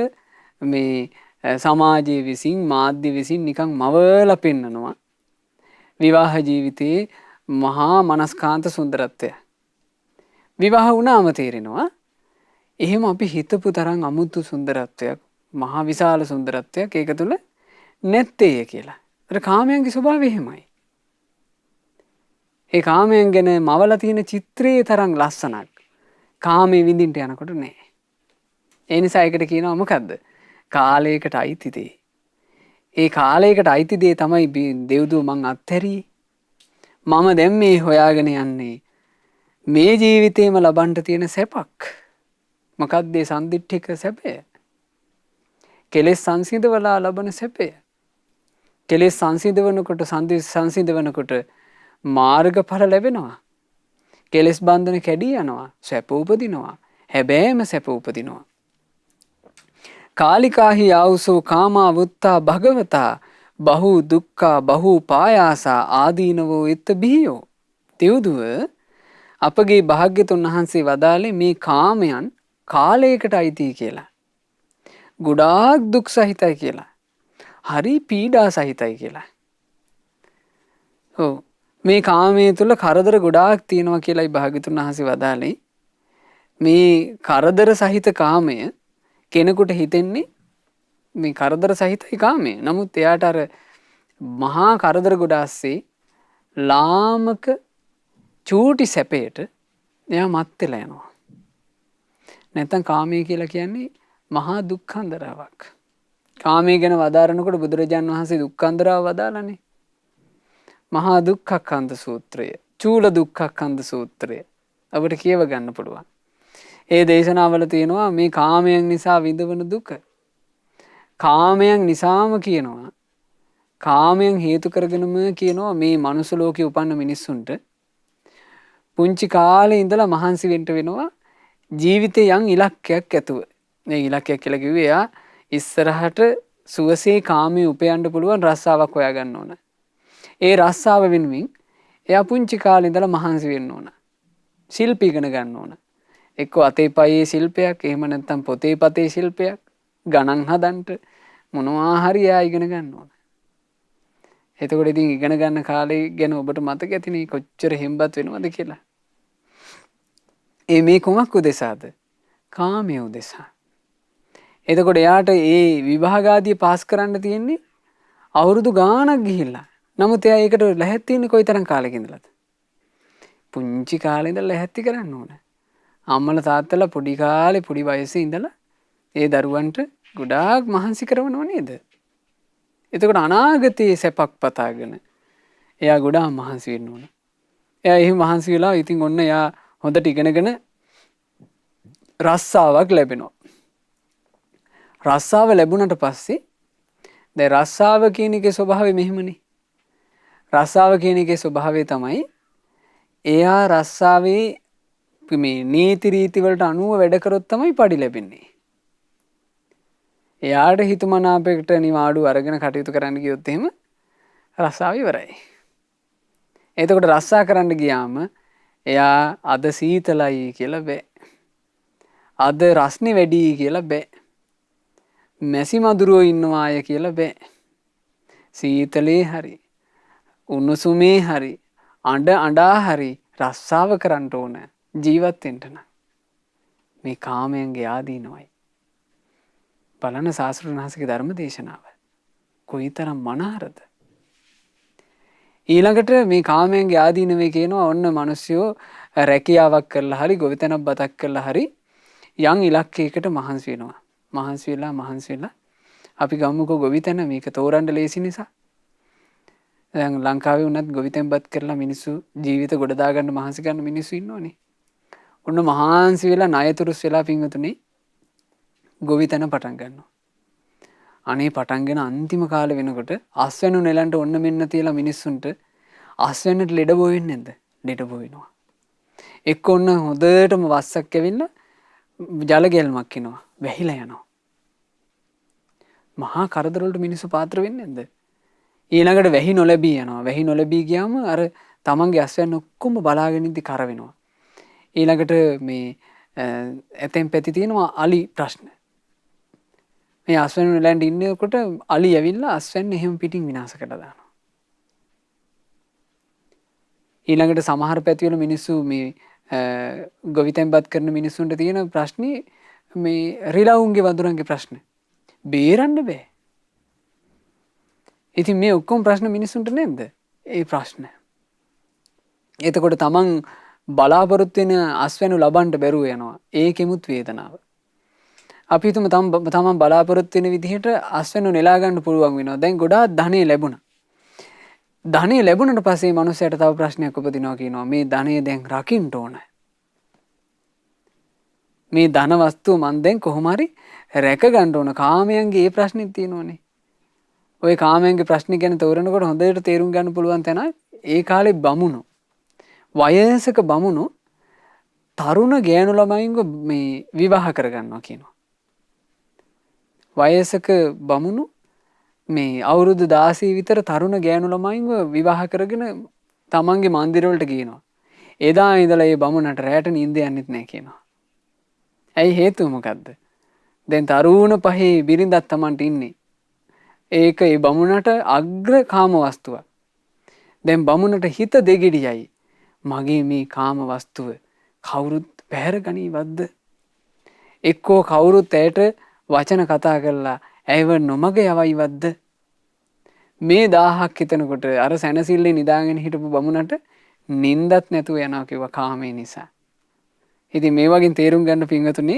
මේ සමාජයේ විසින් මාධ්‍ය විසින් නිකන් මවලා පෙන්නනවා. විවාහ ජීවිතයේ මහා මනස්කාන්ත සුන්දරත්වය. විවාහ වුණාම තේරෙනවා එහෙම අපි හිතපු තරම් අමුතු සුන්දරත්වයක් මහා විශාල සුන්දරත්වයක් ඒක තුල නැත්තේ කියලා. ඒතර කාමයන්ගේ ස්වභාවය එහෙමයි. ඒ කාමයන් ගැන මවලා තියෙන චිත්‍රයේ තරම් ලස්සනක් කාමයේ විඳින්න යනකොට නෑ. ඒ නිසා ඒකට කියනවා මොකද්ද? කාලයකට අයිති දේ. ඒ කාලයකට අයිති දේ තමයි දෙව්දුව මං අත්හැරියේ. මම දැන් මේ හොයාගෙන යන්නේ මේ ජීවිතේම ලබන්න තියෙන සැපක්. මොකක්ද ඒ සම්දිට්ඨික සැපය? කෙලෙස් සංසිඳවලා ලබන සැපය. කෙලෙස් සංසිඳවනකොට සංසිඳවනකොට මාර්ගඵල ලැබෙනවා. කෙලෙස් බන්ධන කැඩී යනවා. සැප උපදිනවා. හැබෑම සැප උපදිනවා. කාලිකාහි ආවුසෝ කාමා වුත්තා භගවතා බහු දුක්ඛා බහු පායාසා ආදීනවෝ ඉත්ත බිහියෝ. දෙව්දුව අපගේ භාග්‍යතුන් වහන්සේ වදාළේ මේ කාමයන් කාලයකට අයිති කියලා. ගොඩාක් දුක් සහිතයි කියලා. හරි පීඩා සහිතයි කියලා. ඔව් මේ කාමයේ තුල කරදර ගොඩාක් තියෙනවා කියලායි භාග්‍යතුන් වහන්සේ වදාළේ. මේ කරදර සහිත කාමය කෙනෙකුට හිතෙන්නේ මේ කරදර සහිතයි කාමය. නමුත් එයාට අර මහා කරදර ගොඩ ASCII ලාමක චූටි සැපයට එයා මත් වෙලා යනවා. නැත්තම් කාමය කියලා කියන්නේ මහා දුක්ඛන්දරාවක්. කාමයේ ගැන වදාරනකොට බුදුරජාන් වහන්සේ දුක්ඛන්දරාව වදාළනේ. මහා දුක්ඛක්ඛන්ද සූත්‍රය, චූල දුක්ඛක්ඛන්ද සූත්‍රය අපිට කියව ගන්න පුළුවන්. ඒ දේශනාවල තියෙනවා මේ කාමයන් නිසා විඳවන දුක. කාමයන් නිසාම කියනවා. කාමයන් හේතු කරගෙනම කියනවා මේ මනුස්ස ලෝකේ උපන්න මිනිස්සුන්ට පුංචි කාලේ ඉඳලා මහන්සි වෙන්න වෙනවා ජීවිතේ යම් ඉලක්කයක් ඇතුව. මේ ඉලක්කයක් කියලා කිව්වේ එයා ඉස්සරහට සුවසේ කාමයේ උපයන්න පුළුවන් රස්සාවක් හොයාගන්න ඕන. ඒ රස්සාව වෙනුවෙන් එයා පුංචි කාලේ ඉඳලා මහන්සි වෙන්න ඕන. ශිල්ප ඉගෙන ගන්න ඕන. එක්ක අතේ පයේ ශිල්පයක්, එහෙම නැත්නම් පොතේ පතේ ශිල්පයක්, ගණන් හදන්න මොනවා හරි එයා ඉගෙන ගන්න ඕන. එතකොට ඉතින් ඉගෙන ගන්න කාලේ ගැන ඔබට මතක ඇතිනේ කොච්චර හෙම්බත් වෙනවද කියලා. මේ කුමක් උදෙසාද? කාමයේ උදෙසා. එතකොට එයාට ඒ විභාගාදිය පාස් කරන්න තියෙන්නේ අවුරුදු ගාණක් ගිහිල්ලා. නමුත් එයා ඒකට ලැහැත්ති වෙන්නේ කොයිතරම් කාලෙක ඉඳලාද? පුංචි කාලේ ඉඳලා ලැහැත්ති කරන්න ඕන. අම්මලා තාත්තලා පොඩි කාලේ පොඩි වයසේ ඉඳලා ඒ දරුවන්ට ගොඩාක් මහන්සි කරනව නේද? එතකොට අනාගතයේ සැපක් පතාගෙන එයා ගොඩාක් මහන්සි වෙන්න ඕන. එයා එහෙම මහන්සි වෙලා ඉතින් ඔන්න එයා හොඳට ඉගෙනගෙන රස්සාවක් ලැබෙනවා. රස්සාව ලැබුණට පස්සේ දැන් රස්සාව කියන එකේ ස්වභාවය මෙහෙමනේ. රස්සාව කියන එකේ ස්වභාවය තමයි එයා රස්සාවේ මේ නීති රීති වලට අනුව වැඩ කරොත් තමයි පඩි ලැබෙන්නේ. එයාට හිතමනාපයකට නිවාඩු අරගෙන කටයුතු කරන්න ගියොත් එහෙම රස්සාව ඉවරයි. එතකොට රස්සා කරන්න ගියාම එයා අද සීතලයි කියලා බෑ. අද රස්නේ වැඩි කියලා බෑ. මැසි මදුරුවෝ ඉන්නවා අය කියලා බෑ. සීතලේ හරි උණුසුමේ හරි අඬා හරි රස්සාව කරන්න ඕන ජීවත් වෙන්න නම්. මේ කාමයන්ගේ ආදීනවයි. බලන්න සාස්ෘණ වහන්සේගේ ධර්ම දේශනාව. කොයිතරම් මනහරද? ඊළඟට මේ කාමයන්ගේ ආදීනවේ කියනවා ඔන්න මිනිස්සුયો රැකියාවක් කරලා හරි ගොවිතැනක් බතක් කරලා හරි යම් ඉලක්කයකට මහන්සි වෙනවා. මහන්සි වෙලා අපි ගමුකෝ ගොවිතැන මේක තෝරන්න ලේසි නිසා. දැන් ලංකාවේ වුණත් ගොවිතැන් බත් කරලා මිනිස්සු ජීවිත ගොඩ දාගන්න මහන්සි ගන්න මිනිස්සු ඉන්නෝනේ. ඔන්න මහන්සි වෙලා ණයතුරුස් වෙලා පින්වතුනි ගොවිතැන පටන් ගන්නවා. අනේ පටන්ගෙන අන්තිම කාලේ වෙනකොට අස්වැන්නු නෙලන්ට ඔන්න මෙන්න තියලා මිනිස්සුන්ට අස්වැන්නට ලෙඩ බෝ වෙන්නේ නැද්ද? ලෙඩ බෝ වෙනවා. එක්ක ඔන්න හොඳටම වස්සක් ඇවිල්ලා ජල ගැල්මක් එනවා. වැහිලා යනවා. මහා කරදර වලට මිනිස්සු පාත්‍ර වෙන්නේ නැද්ද? ඊළඟට වැහි නොලැබී යනවා. වැහි නොලැබී ගියාම අර තමන්ගේ අස්වැන්න ඔක්කොම බලාගෙන ඉඳි කර වෙනවා. ඊළඟට මේ ඇතෙන් පැති තියෙනවා අලි ප්‍රශ්න. මේ අස්වැන්න නෙලන්ට ඉන්නකොට අලි ඇවිල්ලා අස්වැන්න එහෙම පිටින් විනාශ කරලා දානවා. ඊළඟට සමහර පැතිවල මිනිස්සු මේ ගොවිතැන්පත් කරන මිනිස්සුන්ට තියෙන ප්‍රශ්නේ මේ රිලවුන්ගේ වඳුරන්ගේ ප්‍රශ්න. බේරන්න බෑ. ඉතින් මේ ඔක්කොම ප්‍රශ්න මිනිස්සුන්ට නැද්ද? ඒ ප්‍රශ්න. එතකොට තමන් බලාපොරොත්තු වෙන අස්වැන්නු ලබන්න බැරුව යනවා. ඒකෙමුත් වේදනාව. අපි හිතමු තමන් බලාපොරොත්තු වෙන විදිහට අස්වැන්නු නෙලා ගන්න පුළුවන් වෙනවා. දැන් ගොඩාක් ධනෙ ලැබුණා. ධනෙ ලැබුණට පස්සේ මනුස්සයට තව ප්‍රශ්නයක් උපදිනවා කියනවා. මේ ධනෙ දැන් රකින්න ඕන. මේ ධන වස්තුව මන් දැන් කොහොම හරි රැක ගන්න ඕන. කාමයන්ගේ ඒ ප්‍රශ්නෙත් තියෙනවනේ. ওই කාමයන්ගේ ප්‍රශ්න ගැන තෝරනකොට හොඳට තේරුම් ගන්න පුළුවන් තැන ඒ කාලේ බමුණු වයසක බමුණු තරුණ ගෑනු ළමයින්ව මේ විවාහ කරගන්නවා කියනවා. වයසක බමුණු මේ අවුරුදු 16 විතර තරුණ ගෑනු ළමයින්ව විවාහ කරගෙන තමන්ගේ මන්දිරවලට ගේනවා. එදා ඉඳලා මේ බමුණට රැට නිින්ද යන්නෙත් නැහැ කියනවා. ඇයි හේතුව මොකද්ද? දැන් තරුණ පහේ බිරිඳක් තමන්ට ඉන්නේ. ඒක ඒ බමුණට අග්‍ර කාම වස්තුවක්. දැන් බමුණට හිත දෙගිඩියයි. මගේ මේ කාම වස්තුව කවුරුත් පැහැර ගනීවද්ද? එක්කෝ කවුරුත් ඇයට වචන කතා කරලා ඇයව නොමග යවයිවද්ද? මේ 1000ක් හිතනකොට අර සැනසille නිදාගෙන හිටපු බමුණට නිින්දත් නැතුව යනවා කිව්වා කාමයේ නිසා. ඉතින් මේ වගේ තේරුම් ගන්න පින්වතුනි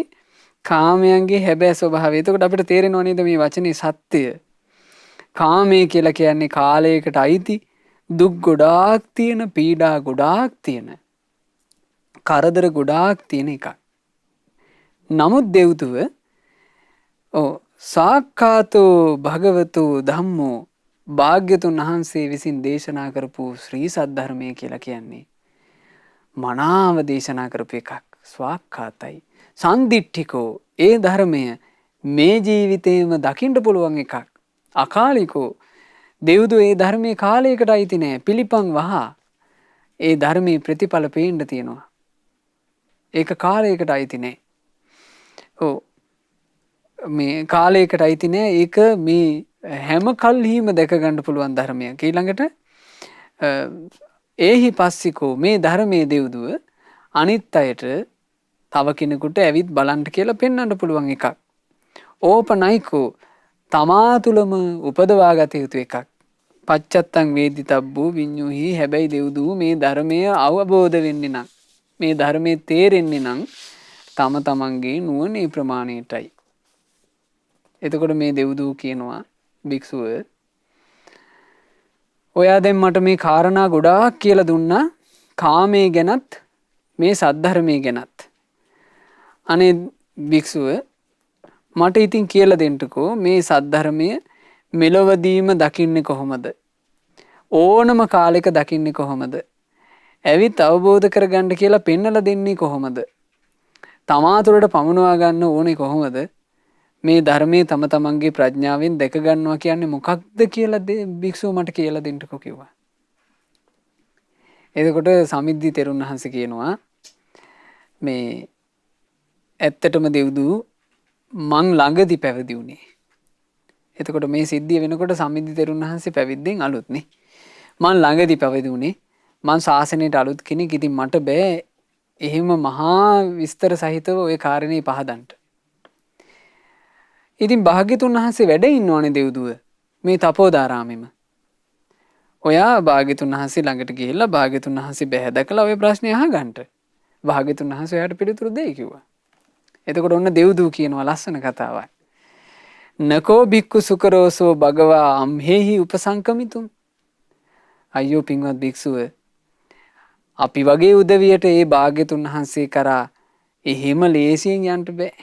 කාමයන්ගේ හැබෑ ස්වභාවය. එතකොට අපිට තේරෙනව නේද මේ වචනේ සත්‍යය? කාමයේ කියලා කියන්නේ කාලයකට අයිති දුක් ගොඩාක් තියෙන, පීඩා ගොඩාක් තියෙන, කරදර ගොඩාක් තියෙන එකක්. නමුත් දෙව්තුව සාක්ඛාතෝ භගවතු ධම්මෝ භාග්‍යතුන් වහන්සේ විසින් දේශනා කරපු ශ්‍රී සද්ධර්මය කියලා කියන්නේ මනාව දේශනා කරපු එකක්. ස්වාක්ඛාතයි සම්දිට්ඨිකෝ ඒ ධර්මය මේ ජීවිතේම දකින්න පුළුවන් එකක්. අකාලිකෝ දෙව්දු ඒ ධර්මයේ කාලයකට අයිති නෑ. පිළිපන් වහා ඒ ධර්මයේ ප්‍රතිඵල පේන්න තියෙනවා. ඒක කාලයකට අයිති නෑ. ඔව්. මේ කාලයකට අයිති නෑ. ඒක මේ හැම කල්හිම දැක ගන්න පුළුවන් ධර්මයක්. ඊළඟට ඒහි පස්සිකෝ මේ ධර්මයේ දෙව්දුව අනිත් අයට තව කෙනෙකුට ඇවිත් බලන්න කියලා පෙන්වන්න පුළුවන් එකක්. ඕපනයිකෝ තමා තුළම උපදවා ගත යුතු එකක්. පච්චත්තං වේදිතබ්බෝ විඤ්ඤුහි හැබැයි දෙව්දුව මේ ධර්මය අවබෝධ වෙන්නේ නම් මේ ධර්මයේ තේරෙන්නේ නම් තම තමන්ගේ නුවණේ ප්‍රමාණයටයි. එතකොට මේ දෙව්දුව කියනවා භික්ෂුව ඔයා දැන් මට මේ කාරණා ගොඩාක් කියලා දුන්නා කාමයේ ගැනත් මේ සද්ධර්මයේ ගැනත්. අනේ භික්ෂුව මට ඉතින් කියලා දෙන්නකෝ මේ සද්ධර්මය මෙලොවදීම දකින්නේ කොහොමද? ඕනම කාලයක දකින්නේ කොහොමද? ඇවිත් අවබෝධ කරගන්න කියලා පෙන්නලා දෙන්නේ කොහොමද? තමා තුළට පමුණවා ගන්න ඕනේ කොහොමද? මේ ධර්මයේ තම තමන්ගේ ප්‍රඥාවෙන් දැක ගන්නවා කියන්නේ මොකක්ද කියලා භික්ෂුව මට කියලා දෙන්නකෝ කිව්වා. එතකොට සමිද්දි තෙරුන් වහන්සේ කියනවා මේ ඇත්තටම දෙව්දුව මං ළඟදි පැවිදි වුණේ. එතකොට මේ සිද්ධිය වෙනකොට සමිද්දි තෙරුන් වහන්සේ පැවිද්දෙන් අලුත්නේ. මං ළඟදි පැවිදි වුණේ. මං ශාසනයට අලුත් කෙනෙක්. ඉතින් මට බෑ එහෙම මහා විස්තර සහිතව ওই කාරණේ පහදන්න. ඉතින් භාග්‍යතුන් වහන්සේ වැඩ ඉන්නවනේ දෙව්දුව මේ තපෝදාරාමෙම. ඔයා භාග්‍යතුන් වහන්සේ ළඟට ගිහිල්ලා භාග්‍යතුන් වහන්සේ බැහැ දැකලා ওই ප්‍රශ්නේ අහගන්න. භාග්‍යතුන් වහන්සේ ඔයාට පිළිතුරු දෙයි කිව්වා. එතකොට ඔන්න දෙව්දුව කියනවා ලස්සන කතාවක්. නකෝ බික්කු සුකරෝසෝ භගවා අම්හෙහි උපසංකමිතුම්. අයියෝ පින්වත් භික්ෂුව අපි වගේ උදවියට ඒ භාග්‍යතුන් වහන්සේ කරා එහෙම ලේසියෙන් යන්න බෑ.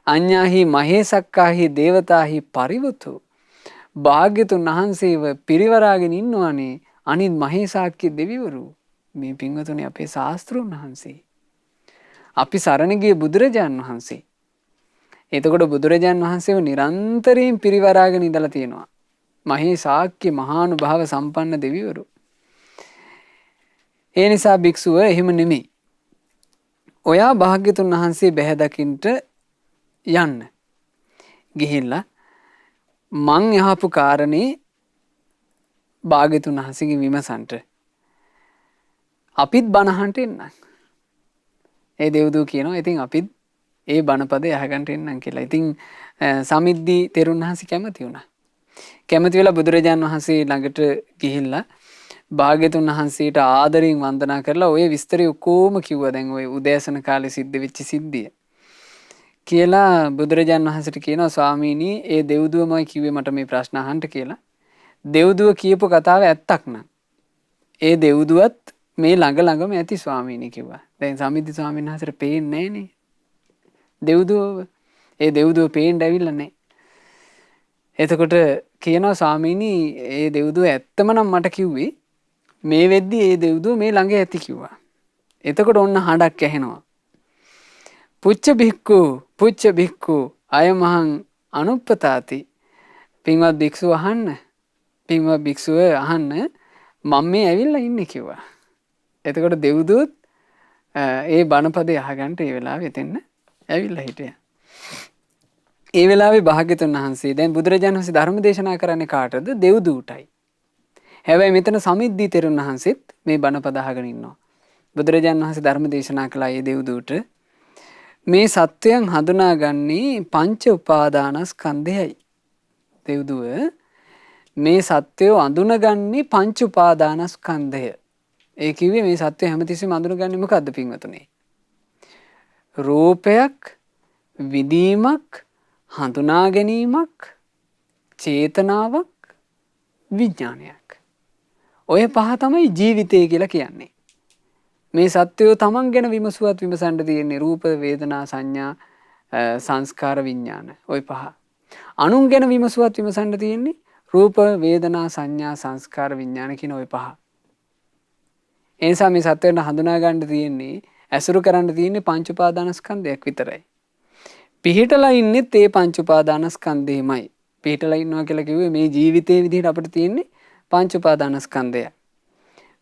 අඤ්ඤාහි මහේසක්කාහි දේවතාහි පරිවතු. භාග්‍යතුන් වහන්සේව පිරිවරාගෙන ඉන්නවනේ අනිත් මහේසාක්‍ය දෙවිවරු. මේ පින්වතුනි අපේ ශාස්ත්‍රඥ වහන්සේ. අපි සරණ ගිය බුදුරජාන් වහන්සේ. එතකොට බුදුරජාන් වහන්සේව නිරන්තරයෙන් පිරිවරාගෙන ඉඳලා තියෙනවා. මහේසාක්‍ය මහානුභාව සම්පන්න දෙවිවරු. ඒ නිසා භික්ෂුව එහෙම නෙමෙයි. ඔයා භාග්‍යතුන් වහන්සේ බැහැ දකින්ට යන්න. ගිහිල්ලා මං යහපු කාරණේ භාග්‍යතුන් වහන්සේගෙන් විමසන්ට. අපිත් බණහන්ට එන්නම්. ඒ දෙව්දුව කියනවා ඉතින් අපිත් ඒ බණපදේ අහගන්න එන්නම් කියලා. ඉතින් සමිද්දි තෙරුන් වහන්සේ කැමති වුණා. කැමති වෙලා බුදුරජාන් වහන්සේ ළඟට ගිහිල්ලා භාග්‍යතුන් වහන්සේට ආදරයෙන් වන්දනා කරලා ඔය විස්තරي ඔක්කොම කිව්වා. දැන් ඔය උදෑසන කාලේ සිද්ධ වෙච්ච සිද්ධිය. කියලා බුදුරජාන් වහන්සේට කියනවා ස්වාමීනි ඒ දෙව්දුවමයි කිව්වේ මට මේ ප්‍රශ්න අහන්න කියලා. දෙව්දුව කියපු කතාව ඇත්තක් නම් ඒ දෙව්දුවත් මේ ළඟ ළඟම ඇති ස්වාමීනි කිව්වා. දැන් සමිද්දි ස්වාමීන් වහන්සේට පේන්නේ නැහනේ. දෙව්දුව ඒ දෙව්දුව පේන්න ඇවිල්ලා නැහැ. එතකොට කියනවා ස්වාමීනි ඒ දෙව්දුව ඇත්තම නම් මට කිව්වේ මේ වෙද්දි ඒ දෙව්දුව මේ ළඟ ඇති කිව්වා. එතකොට ඔන්න හඬක් ඇහෙනවා. පුච්ච භික්ඛු අයමහං අනුප්පතාති. පින්වත් භික්ෂුව අහන්න. පින්වත් භික්ෂුව අහන්න මම මේ ඇවිල්ලා ඉන්නේ කිව්වා. එතකොට දෙව්දුවත් ඒ බණපදේ අහගන්න ඒ වෙලාවෙ එතෙන්න ඇවිල්ලා හිටියා. ඒ වෙලාවේ භාග්‍යතුන් වහන්සේ දැන් බුදුරජාණන් වහන්සේ ධර්ම දේශනා කරන්නේ කාටද? දෙව්දුවටයි. හැබැයි මෙතන සමිද්දි තෙරුන් වහන්සේත් මේ බණපද අහගෙන ඉන්නවා. බුදුරජාණන් වහන්සේ ධර්ම දේශනා කළා ඒ දෙව්දුවට මේ සත්වයන් හඳුනාගන්නේ පංච උපාදානස්කන්ධයයි. දෙව්දුව මේ සත්වයෝ අඳුනගන්නේ පංච උපාදානස්කන්ධය. ඒ කිව්වේ මේ සත්වය හැමතිස්සෙම අඳුනගන්නේ මොකද්ද පින්වතුනි? රූපයක්, විදීමක්, හඳුනා ගැනීමක්, චේතනාවක්, විඥානයක්. ඔය පහ තමයි ජීවිතය කියලා කියන්නේ. මේ සත්වයෝ තමන් ගැන විමසුවත් විමසන්න තියෙන්නේ රූප, වේදනා, සංඥා, සංස්කාර, විඥාන. ඔය පහ. අනුන් ගැන විමසුවත් විමසන්න තියෙන්නේ රූප, වේදනා, සංඥා, සංස්කාර, විඥාන කියන ඔය පහ. ඒ නිසා මේ සත්වයන් හඳුනා ගන්න තියෙන්නේ ඇසුරු කරන්න තියෙන්නේ පංච උපාදානස්කන්ධයක් විතරයි. පිහිටලා ඉන්නෙත් ඒ පංච උපාදානස්කන්ධෙමයි. පිහිටලා ඉන්නවා කියලා කිව්වේ මේ ජීවිතයේ විදිහට අපිට තියෙන්නේ පංච උපාදානස්කන්ධය.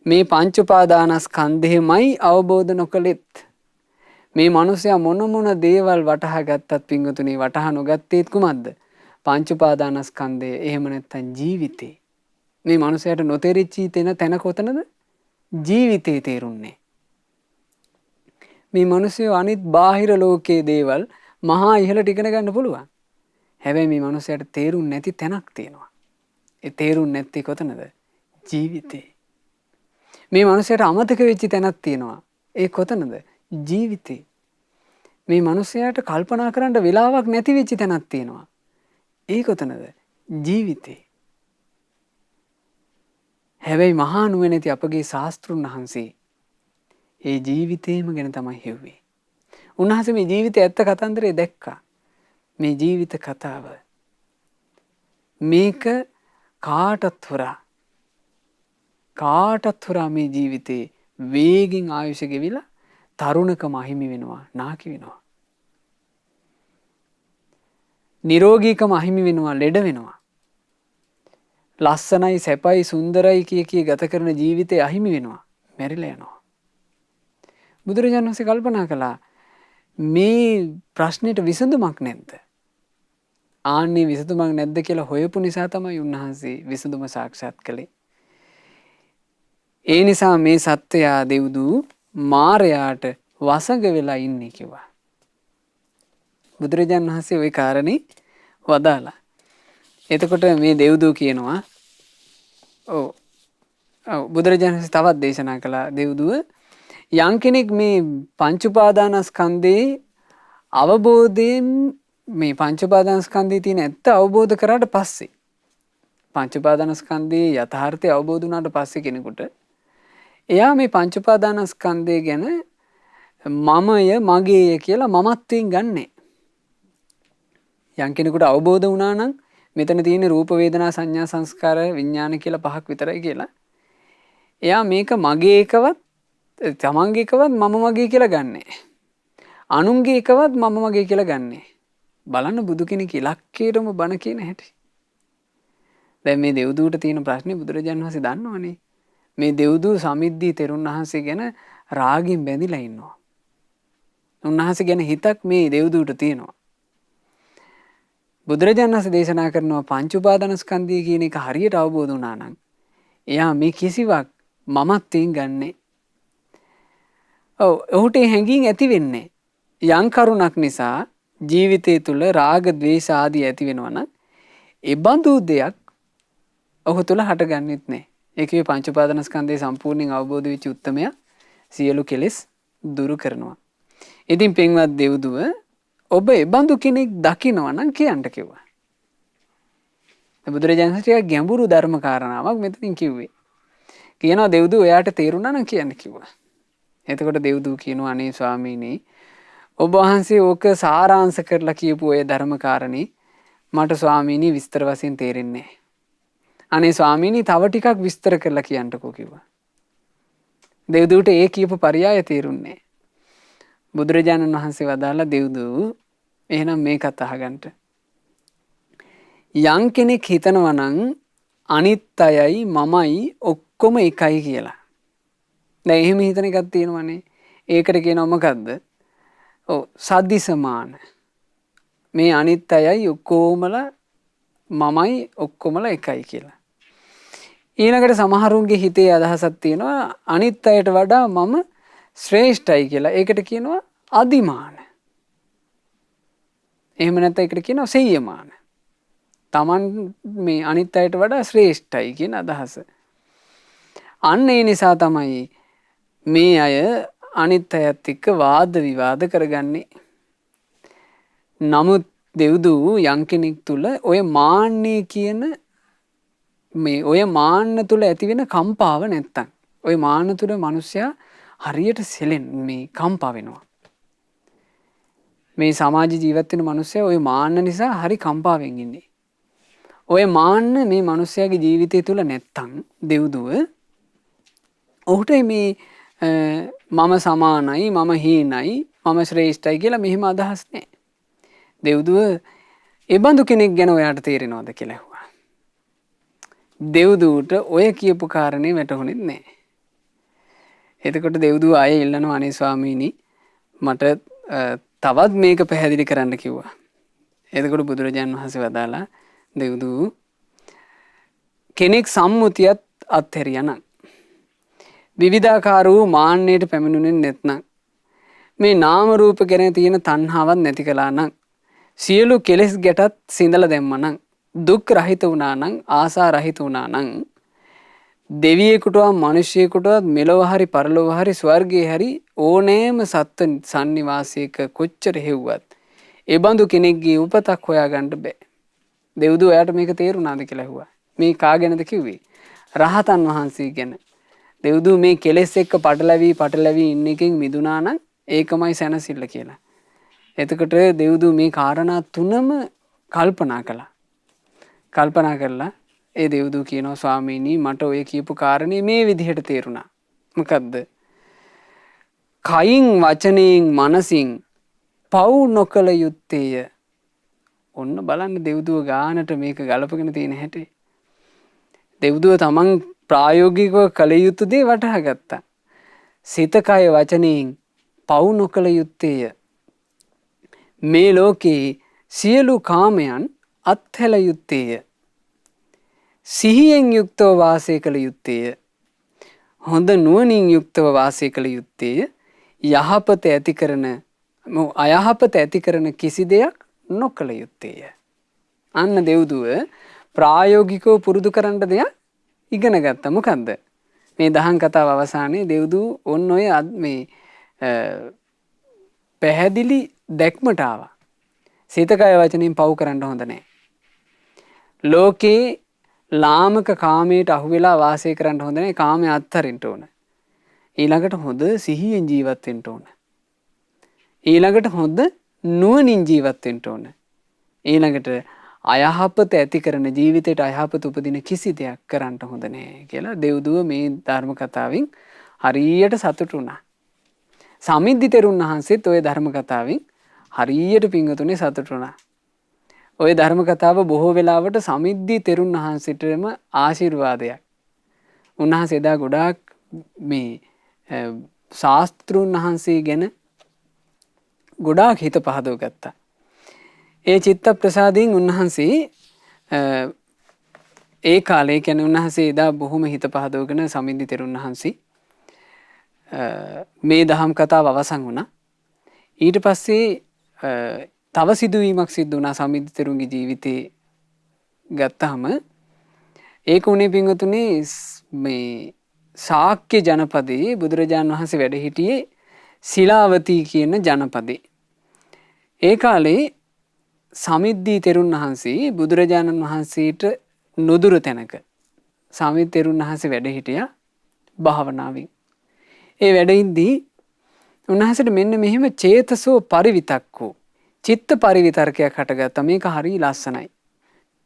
මේ පංච උපාදානස්කන්ධෙමයි අවබෝධ නොකලෙත් මේ මිනිසයා මොන මොන දේවල් වටහා ගත්තත් පින්වතුනි වටහා නොගත්තේත් කුමක්ද? පංච උපාදානස්කන්ධය. එහෙම නැත්නම් ජීවිතේ. මේ මිනිසයාට නොතේරිච්ච තැන කොතනද? ජීවිතේ තේරුන්නේ. මේ මිනිස්සු අනිත් බාහිර ලෝකයේ දේවල් මහා ඉහළට ඉගෙන ගන්න පුළුවන්. හැබැයි මේ මිනිසයාට තේරුම් නැති තැනක් තියෙනවා. ඒ තේරුම් නැත්තේ කොතනද? ජීවිතේ. මේ මිනිසයාට අමතක වෙච්ච තැනක් තියෙනවා. ඒ කොතනද? ජීවිතේ. මේ මිනිසයාට කල්පනා කරන්න වෙලාවක් නැති වෙච්ච තැනක් තියෙනවා. ඒ කොතනද? ජීවිතේ. හැබැයි මහා නුවණැති අපගේ ශාස්ත්‍රුන් වහන්සේ ඒ ජීවිතේම ගැන තමයි හෙව්වේ. උන්වහන්සේ මේ ජීවිතේ ඇත්ත කතන්දරේ දැක්කා. මේ ජීවිත කතාව මේක කාටත් හොරා මේ ජීවිතේ වේගින් ආයුෂ ගෙවිලා තරුණකම අහිමි වෙනවා, නාකි වෙනවා. නිරෝගීකම අහිමි වෙනවා, ලෙඩ වෙනවා. ලස්සනයි, සැපයි, සුන්දරයි කිය ගත කරන ජීවිතේ අහිමි වෙනවා, මැරිලා යනවා. බුදුරජාණන් වහන්සේ කල්පනා කළා මේ ප්‍රශ්නෙට විසඳුමක් නැද්ද? ආන්නේ විසඳුමක් නැද්ද කියලා හොයපු නිසා තමයි උන්වහන්සේ විසඳුම සාක්ෂාත් කළේ. ඒ නිසා මේ සත්වයා දෙව්දූ මාරයාට වසඟ වෙලා ඉන්නේ කිව්වා. බුදුරජාණන් වහන්සේ ওই කාරණේ වදාලා. එතකොට මේ දෙව්දූ කියනවා බුදුරජාණන් වහන්සේ තවත් දේශනා කළා දෙව්දුව යම් කෙනෙක් මේ පංච උපාදානස්කන්ධේ අවබෝධයෙන් මේ පංච උපාදානස්කන්ධයේ තියෙන ඇත්ත අවබෝධ කරාට පස්සේ පංච උපාදානස්කන්ධයේ යථාර්ථය අවබෝධ වුණාට පස්සේ කෙනෙකුට එයා මේ පංච උපාදානස්කන්ධය ගැන මමය මගේය කියලා මමත්වයෙන් ගන්නෑ. යම් කෙනෙකුට අවබෝධ වුණා නම් මෙතන තියෙන රූප වේදනා සංඥා සංස්කාර විඥාන කියලා පහක් විතරයි කියලා. එයා මේක මගේ එකවත් තමන්ගේ එකවත් මම මගේ කියලා ගන්නෑ. අනුන්ගේ එකවත් මම මගේ කියලා ගන්නෑ. බලන්න බුදු කෙනෙක් ඉලක්කයටම බණ කියන හැටි. දැන් මේ දෙව්දුවට තියෙන ප්‍රශ්නේ බුදුරජාණන් වහන්සේ දන්නවනේ. මේ දෙව්දුව සමිද්දී තෙරුන් වහන්සේ ගැන රාගින් බැඳිලා ඉන්නවා. උන්වහන්සේ ගැන හිතක් මේ දෙව්දුවට තියෙනවා. බුදුරජාණන් වහන්සේ දේශනා කරනවා පංච උපාදානස්කන්ධය කියන එක හරියට අවබෝධ වුණා නම් එයා මේ කිසිවක් මමත්වයෙන් ගන්නෑ. ඔහුට හැඟීම් ඇති වෙන්නේ යම් කරුණක් නිසා ජීවිතය තුළ රාග ද්වේෂ ආදී ඇති වෙනවා නම් ඒ බඳු දෙයක් ඔහු තුළ හටගන්නෙත් නැහැ. ඒකේ පංච උපාදානස්කන්ධය සම්පූර්ණයෙන් අවබෝධ වෙච්ච උත්තමයා සියලු කෙලෙස් දුරු කරනවා. ඉතින් පින්වත් දෙව්දුව ඔබ ඒ බඳු කෙනෙක් දකිනවා නම් කියන්න කිව්වා. බුදුරජාණන් වහන්සේ ගැඹුරු ධර්ම කාරණාවක් මෙතනින් කිව්වේ. කියනවා දෙව්දුව එයාට තේරුණා නම් කියන්න කිව්වා. එතකොට දෙව්දුව කියනවා අනේ ස්වාමීනි ඔබ වහන්සේ ඕක සාරාංශ කරලා කියපු ඔය ධර්ම කාරණේ මට ස්වාමීනි විස්තර වශයෙන් තේරෙන්නේ නැහැ. අනේ ස්වාමීනි තව ටිකක් විස්තර කරලා කියන්නකෝ කිව්වා. දෙව්දුවට ඒ කියපු පරයය තේරුන්නේ නැහැ. බුදුරජාණන් වහන්සේ වදාලා දෙව්දුව එහෙනම් මේකත් අහගන්න. යම් කෙනෙක් හිතනවා නම් අනිත් අයයි මමයි ඔක්කොම එකයි කියලා. දැන් එහෙම හිතන එකක් තියෙනවනේ. ඒකට කියනවා මොකද්ද? සද්දිසමාන. මේ අනිත් අයයි ඔක්කොමලා මමයි ඔක්කොමලා එකයි කියලා. ඊළඟට සමහරුන්ගේ හිතේ අදහසක් තියෙනවා අනිත් අයට වඩා මම ශ්‍රේෂ්ඨයි කියලා. ඒකට කියනවා අදිමාන. එහෙම නැත්නම් ඒකට කියනවා සෙය්‍යමාන. Taman මේ අනිත් අයට වඩා ශ්‍රේෂ්ඨයි කියන අදහස. අන්න ඒ නිසා තමයි මේ අය අනිත් අයත් එක්ක වාද විවාද කරගන්නේ. නමුත් දෙව්දුව යම් කෙනෙක් තුල ඔය මාන්නේ කියන මේ ඔය මාන්න තුල ඇති වෙන කම්පාව නැත්තම් ඔය මාන්න තුල මිනිස්සයා හරියට සෙලෙන් මේ කම්පා වෙනවා. මේ සමාජ ජීවත් වෙන මිනිස්සයා ඔය මාන්න නිසා හරි කම්පාවෙන් ඉන්නේ. ඔය මාන්න මේ මිනිස්සයාගේ ජීවිතය තුල නැත්තම් දෙව්දුව ඔහුට මේ මම සමානයි මම හීනයි මම ශ්‍රේෂ්ඨයි කියලා මෙහෙම අදහස් නැහැ. දෙව්දුව ඒ බඳු කෙනෙක් ගැන ඔයාට තේරෙනවද කියලා ඇහුවා. දෙව්දුවට ඔය කියපු කාරණේ වැටහුණෙත් නැහැ. එතකොට දෙව්දුව ආයේ ඉල්ලනවා අනේ ස්වාමීනි මට තවත් මේක පැහැදිලි කරන්න කිව්වා. එතකොට බුදුරජාණන් වහන්සේ වදාලා දෙව්දූ කෙනෙක් සම්මුතියත් අත්හැරියනම් විවිධාකාර වූ මාන්නයට පැමිණුණේ නැත්නම් මේ නාම රූප ගැන තියෙන තණ්හාවක් නැති කළා නම් සියලු කෙලෙස් ගැටත් සිඳලා දැම්මා නම් දුක් රහිත වුණා නම් ආසා රහිත වුණා නම් දෙවියෙකුටවත් මිනිසියෙකුටවත් මෙලොව හරි පරලොව හරි ස්වර්ගයේ හරි ඕනෑම සත්ත්ව සන්නිවාසයක කොච්චර හෙව්වත් ඒ බඳු කෙනෙක්ගේ උපතක් හොයාගන්න බෑ. දෙව්දු ඔයාට මේක තේරුණාද කියලා ඇහුවා. මේ කා ගැනද කිව්වේ? රහතන් වහන්සේ ගැන. දෙව්දු මේ කෙලෙස් එක්ක පටලැවි ඉන්න එකෙන් මිදුණා නම් ඒකමයි සැනසෙල්ල කියලා. එතකොට දෙව්දු මේ කාරණා තුනම කල්පනා කළා. කල්පනා කරලා ඒ දෙව්දු කියනවා ස්වාමීනි මට ඔය කියපු කාරණේ මේ විදිහට තේරුණා. මොකද්ද? කයින් වචනයෙන් මනසින් පව් නොකළ යුත්තේය. ඔන්න බලන්න දෙව්දුව ගානට මේක ගලපගෙන තියෙන හැටි. දෙව්දුව තමන් ප්‍රායෝගිකව කළ යුතු දේ වටහා ගත්තා. සිත කය වචනයෙන් පව් නොකළ යුත්තේය. මේ ලෝකේ සියලු කාමයන් අත්හැල යුත්තේය. සිහියෙන් යුක්තව වාසය කළ යුත්තේය. හොඳ නුවණින් යුක්තව වාසය කළ යුත්තේය. යහපත ඇති කරන අයහපත ඇති කරන කිසි දෙයක් නොකළ යුත්තේය. අන්න දෙව්දුව ප්‍රායෝගිකව පුරුදු කරන්න දෙයක් ඉගෙන ගත්තා. මොකද්ද? මේ දහම් කතාව අවසානයේ දෙව්දු ඔන්න ඔය මේ පැහැදිලි දැක්මට ආවා. සිත කය වචනෙන් පව් කරන්න හොඳ නැහැ. ලෝකේ ලාමක කාමයට අහු වෙලා වාසය කරන්න හොඳ නැහැ. කාමයේ අත්හරින්න ඕන. ඊළඟට හොඳ සිහියෙන් ජීවත් වෙන්න ඕන. ඊළඟට හොඳ නුවණින් ජීවත් වෙන්න ඕන. ඊළඟට අයහපත ඇති කරන ජීවිතයට අයහපත උපදින කිසි දෙයක් කරන්න හොඳ නැහැ කියලා දෙව්දුව මේ ධර්ම කතාවෙන් හරියට සතුටු වුණා. සමිද්දි තෙරුන් වහන්සේත් ওই ධර්ම කතාවෙන් හරියට පිංගුතුනේ සතුටු වුණා. ওই ධර්ම කතාව බොහෝ වෙලාවට සමිද්දි තෙරුන් වහන්සේටම ආශිර්වාදයක්. උන්වහන්සේ එදා ගොඩාක් මේ ශාස්ත්‍රුන් වහන්සේ ගැන ගොඩාක් හිත පහදව ගත්තා. ඒ චිත්ත ප්‍රසාදයෙන් උන්වහන්සේ ඒ කාලේ කියන්නේ උන්වහන්සේ එදා බොහොම හිත පහදවගෙන සමිද්දි තෙරුන් වහන්සේ මේ දහම් කතාව අවසන් වුණා. ඊට පස්සේ තව සිදුවීමක් සිද්ධ වුණා සමිද්දි තෙරුන්ගේ ජීවිතේ ගත්තාම ඒක උනේ පින්වතුනි මේ ශාක්‍ය ජනපදයේ බුදුරජාණන් වහන්සේ වැඩ හිටියේ ශිලාවතී කියන ජනපදේ. ඒ කාලේ සමිද්දි තෙරුන් වහන්සේ බුදුරජාණන් වහන්සේට නොදුර තැනක සමිද්දි තෙරුන් වහන්සේ වැඩ හිටියා භාවනාවෙන්. ඒ වැඩ ඉඳී උන්වහන්සේට මෙන්න මෙහෙම චේතසෝ පරිවිතක්කෝ චිත්ත පරිවිතර්කයක් හටගත්තා. මේක හරිය ලස්සනයි.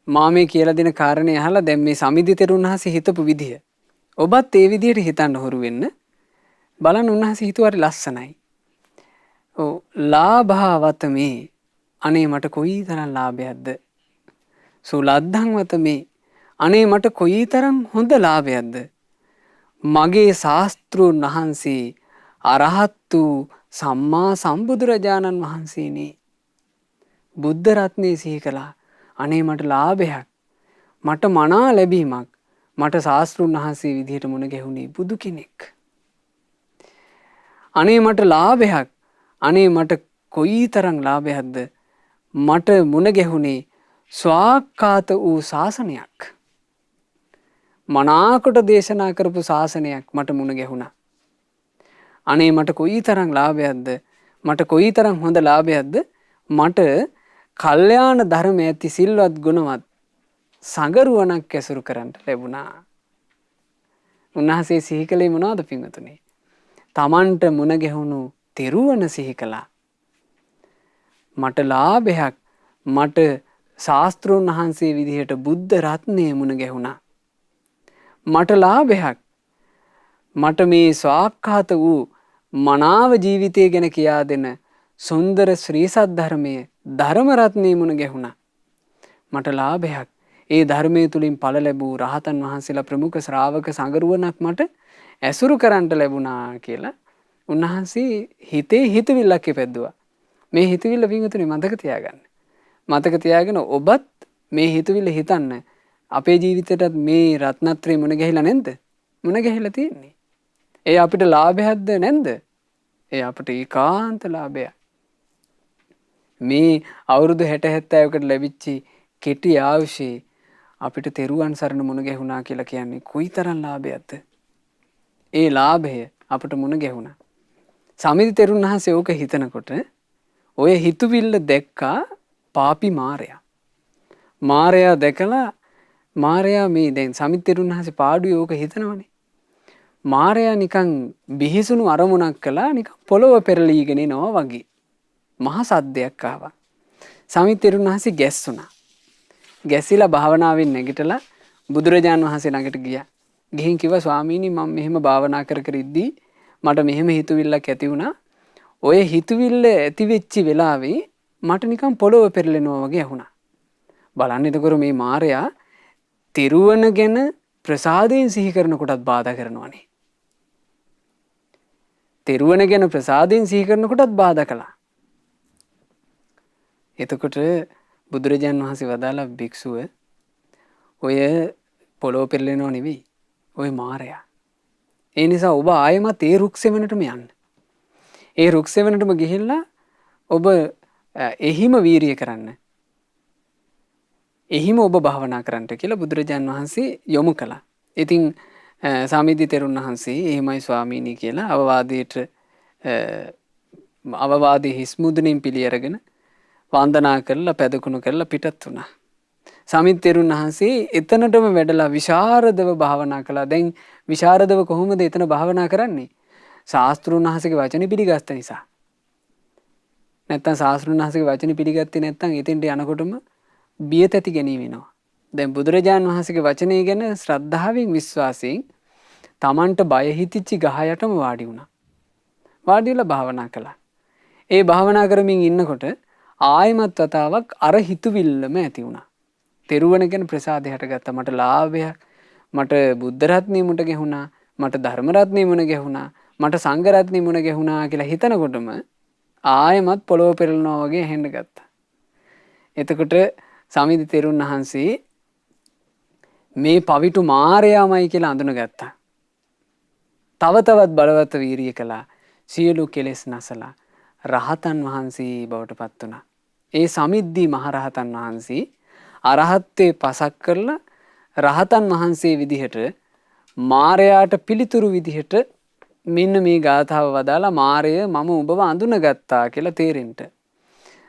මා මේ කියලා දෙන කාරණේ අහලා දැන් මේ සමිද්දි තෙරුන් වහන්සේ හිතපු විදිය ඔබත් ඒ විදියට හිතන්න හොරු වෙන්න. බලන්න උන්වහන්සේ හිතුවාට ලස්සනයි. ඔව් ලාභවත මේ අනේ මට කොයිතරම් ලාභයක්ද? සුලද්ධං වත මේ අනේ මට කොයිතරම් හොඳ ලාභයක්ද? මගේ ශාස්ත්‍රූන් වහන්සේ අරහත් වූ සම්මා සම්බුදුරජාණන් වහන්සේනේ. බුද්ධ රත්නේ සිහි කළා. අනේ මට ලාභයක්. මට මනා ලැබීමක්. මට ශාස්ත්‍රූන් වහන්සේ විදිහට මුණ ගැහුණේ බුදු කෙනෙක්. අනේ මට ලාභයක්. අනේ මට කොයිතරම් ලාභයක්ද? මට මුණ ගැහුණේ ස්වාක්ඛාත වූ ශාසනයක්. මනාකොට දේශනා කරපු ශාසනයක් මට මුණ ගැහුණා. අනේ මට කොයිතරම් ලාභයක්ද? මට කොයිතරම් හොඳ ලාභයක්ද? මට කල්යාණ ධර්ම ඇති සිල්වත් ගුණවත් සඟරුවනක් ඇසුරු කරන්න ලැබුණා. උන්වහන්සේ සිහි කළේ මොනවද පින්වතුනි? තමන්ට මුණ ගැහුණු තෙරුවන සිහි කළා. මට ලාභයක්. මට ශාස්ත්‍රූන් වහන්සේ විදිහට බුද්ධ රත්නය මුණ ගැහුණා. මට ලාභයක්. මට මේ ස්වාක්ඛාත වූ මනාව ජීවිතය ගැන කියා දෙන සුන්දර ශ්‍රී සද්ධර්මයේ ධර්ම රත්නය මුණ ගැහුණා. මට ලාභයක්. ඒ ධර්මයේ තුලින් ඵල ලැබූ රහතන් වහන්සේලා ප්‍රමුඛ ශ්‍රාවක සංගරුවනක් මට ඇසුරු කරන්නට ලැබුණා කියලා උන්වහන්සේ හිතේ හිතවිල්ලක් ඉපැද්දුවා. මේ හිතවිල්ල පින්වතුනි මතක තියාගන්න. මතක තියාගෙන ඔබත් මේ හිතවිල්ල හිතන්න. අපේ ජීවිතේටත් මේ රත්නත්‍රේ මුණ ගැහිලා නැද්ද? මුණ ගැහිලා තියෙන්නේ. ඒ අපිට ලාභයක්ද නැද්ද? ඒ අපිට ඒකාන්ත ලාභයක්. මේ අවුරුදු 60 70කට ලැබිච්ච කෙටි ආයුෂේ අපිට තෙරුවන් සරණ මුණ ගැහුණා කියලා කියන්නේ කොයිතරම් ලාභයක්ද? ඒ ලාභය අපිට මුණ ගැහුණා. සමිති තෙරුන් වහන්සේ ඕක හිතනකොට ඔය හිතුවිල්ල දැක්කා පාපි මාරයා. මාරයා දැකලා මාරයා මේ දැන් සමිති තෙරුන් වහන්සේ පාඩුවේ ඕක හිතනවනේ. මාරයා නිකන් බිහිසුණු අරමුණක් කළා නිකන් පොළොව පෙරලීගෙන එනවා වගේ. මහා සද්දයක් ආවා. සමිති තෙරුන් වහන්සේ ගැස්සුණා. ගැසිලා භාවනාවෙන් නැගිටලා බුදුරජාන් වහන්සේ ළඟට ගියා. ගිහින් කිව්වා ස්වාමීනි මම මෙහෙම භාවනා කර කර ඉද්දී මට මෙහෙම හිතුවිල්ලක් ඇති වුණා. ඔය හිතුවිල්ල ඇති වෙච්ච වෙලාවේ මට නිකන් පොළොව පෙරලෙනවා වගේ ඇහුණා. බලන්න එතකොට මේ මාරයා තිරුවන ගැන ප්‍රසාදයෙන් සිහි කරනකොටත් බාධා කරනවානේ. තිරුවන ගැන ප්‍රසාදයෙන් සිහි කරනකොටත් බාධා කළා. එතකොට බුදුරජාන් වහන්සේ වදාලා භික්ෂුව ඔය පොළොව පෙරලෙනව නෙවෙයි. ඔය මාරයා. ඒ නිසා ඔබ ආයෙමත් ඒ රුක් සෙවණටම යන්න. ඒ රුක් සෙවණටම ගිහිල්ලා ඔබ එහිම වීරිය කරන්න. එහිම ඔබ භාවනා කරන්නට කියලා බුදුරජාන් වහන්සේ යොමු කළා. ඉතින් සාමිද්දි තෙරුන් වහන්සේ එහෙමයි ස්වාමීනි කියලා අවවාදී හිස් මුදුනින් පිළි අරගෙන වන්දනා කරලා පැදකුණු කරලා පිටත් වුණා. සමිද්දි තෙරුන් වහන්සේ එතනටම වැඩලා විශාරදව භාවනා කළා. දැන් විශාරදව කොහොමද එතන භාවනා කරන්නේ? ශාස්ත්‍රුන් වහන්සේගේ වචනේ පිළිගත්ත නිසා. නැත්තම් ශාස්ත්‍රුන් වහන්සේගේ වචනේ පිළිගත්තේ නැත්තම් එතෙන්ට යනකොටම බිය තැති ගැනීම වෙනවා. දැන් බුදුරජාන් වහන්සේගේ වචනේ ගැන ශ්‍රද්ධාවෙන් විශ්වාසයෙන් Tamanට බය හිතිච්ච ගහ යටම වාඩි වුණා. වාඩි වෙලා භාවනා කළා. ඒ භාවනා කරමින් ඉන්නකොට ආයමත් වතාවක් අර හිතුවිල්ලම ඇති වුණා. තෙරුවන ගැන ප්‍රසාදය හටගත්තා. මට ලාභයක්, මට බුද්ධ රත්නය මුණ ගැහුණා, මට ධර්ම රත්නය මුණ ගැහුණා, මට සංඝ රත්නය මුණ ගැහුණා කියලා හිතනකොටම ආයමත් පොළොව පෙරලනවා වගේ ඇහෙන්න ගත්තා. එතකොට සමිද්දි තෙරුන් වහන්සේ මේ පවිටු මාරයාමයි කියලා අඳුනගත්තා. තව තවත් බලවත් වීරිය කළා. සියලු කෙලෙස් නැසලා රහතන් වහන්සේ බවට පත් වුණා. ඒ සමිද්දි මහරහතන් වහන්සේ අරහත්ත්වේ පසක් කරලා රහතන් වහන්සේ විදිහට මාරයාට පිළිතුරු විදිහට මෙන්න මේ ගාථාව වදාලා මාරය මම ඔබව අඳුනගත්තා කියලා තේරෙන්න.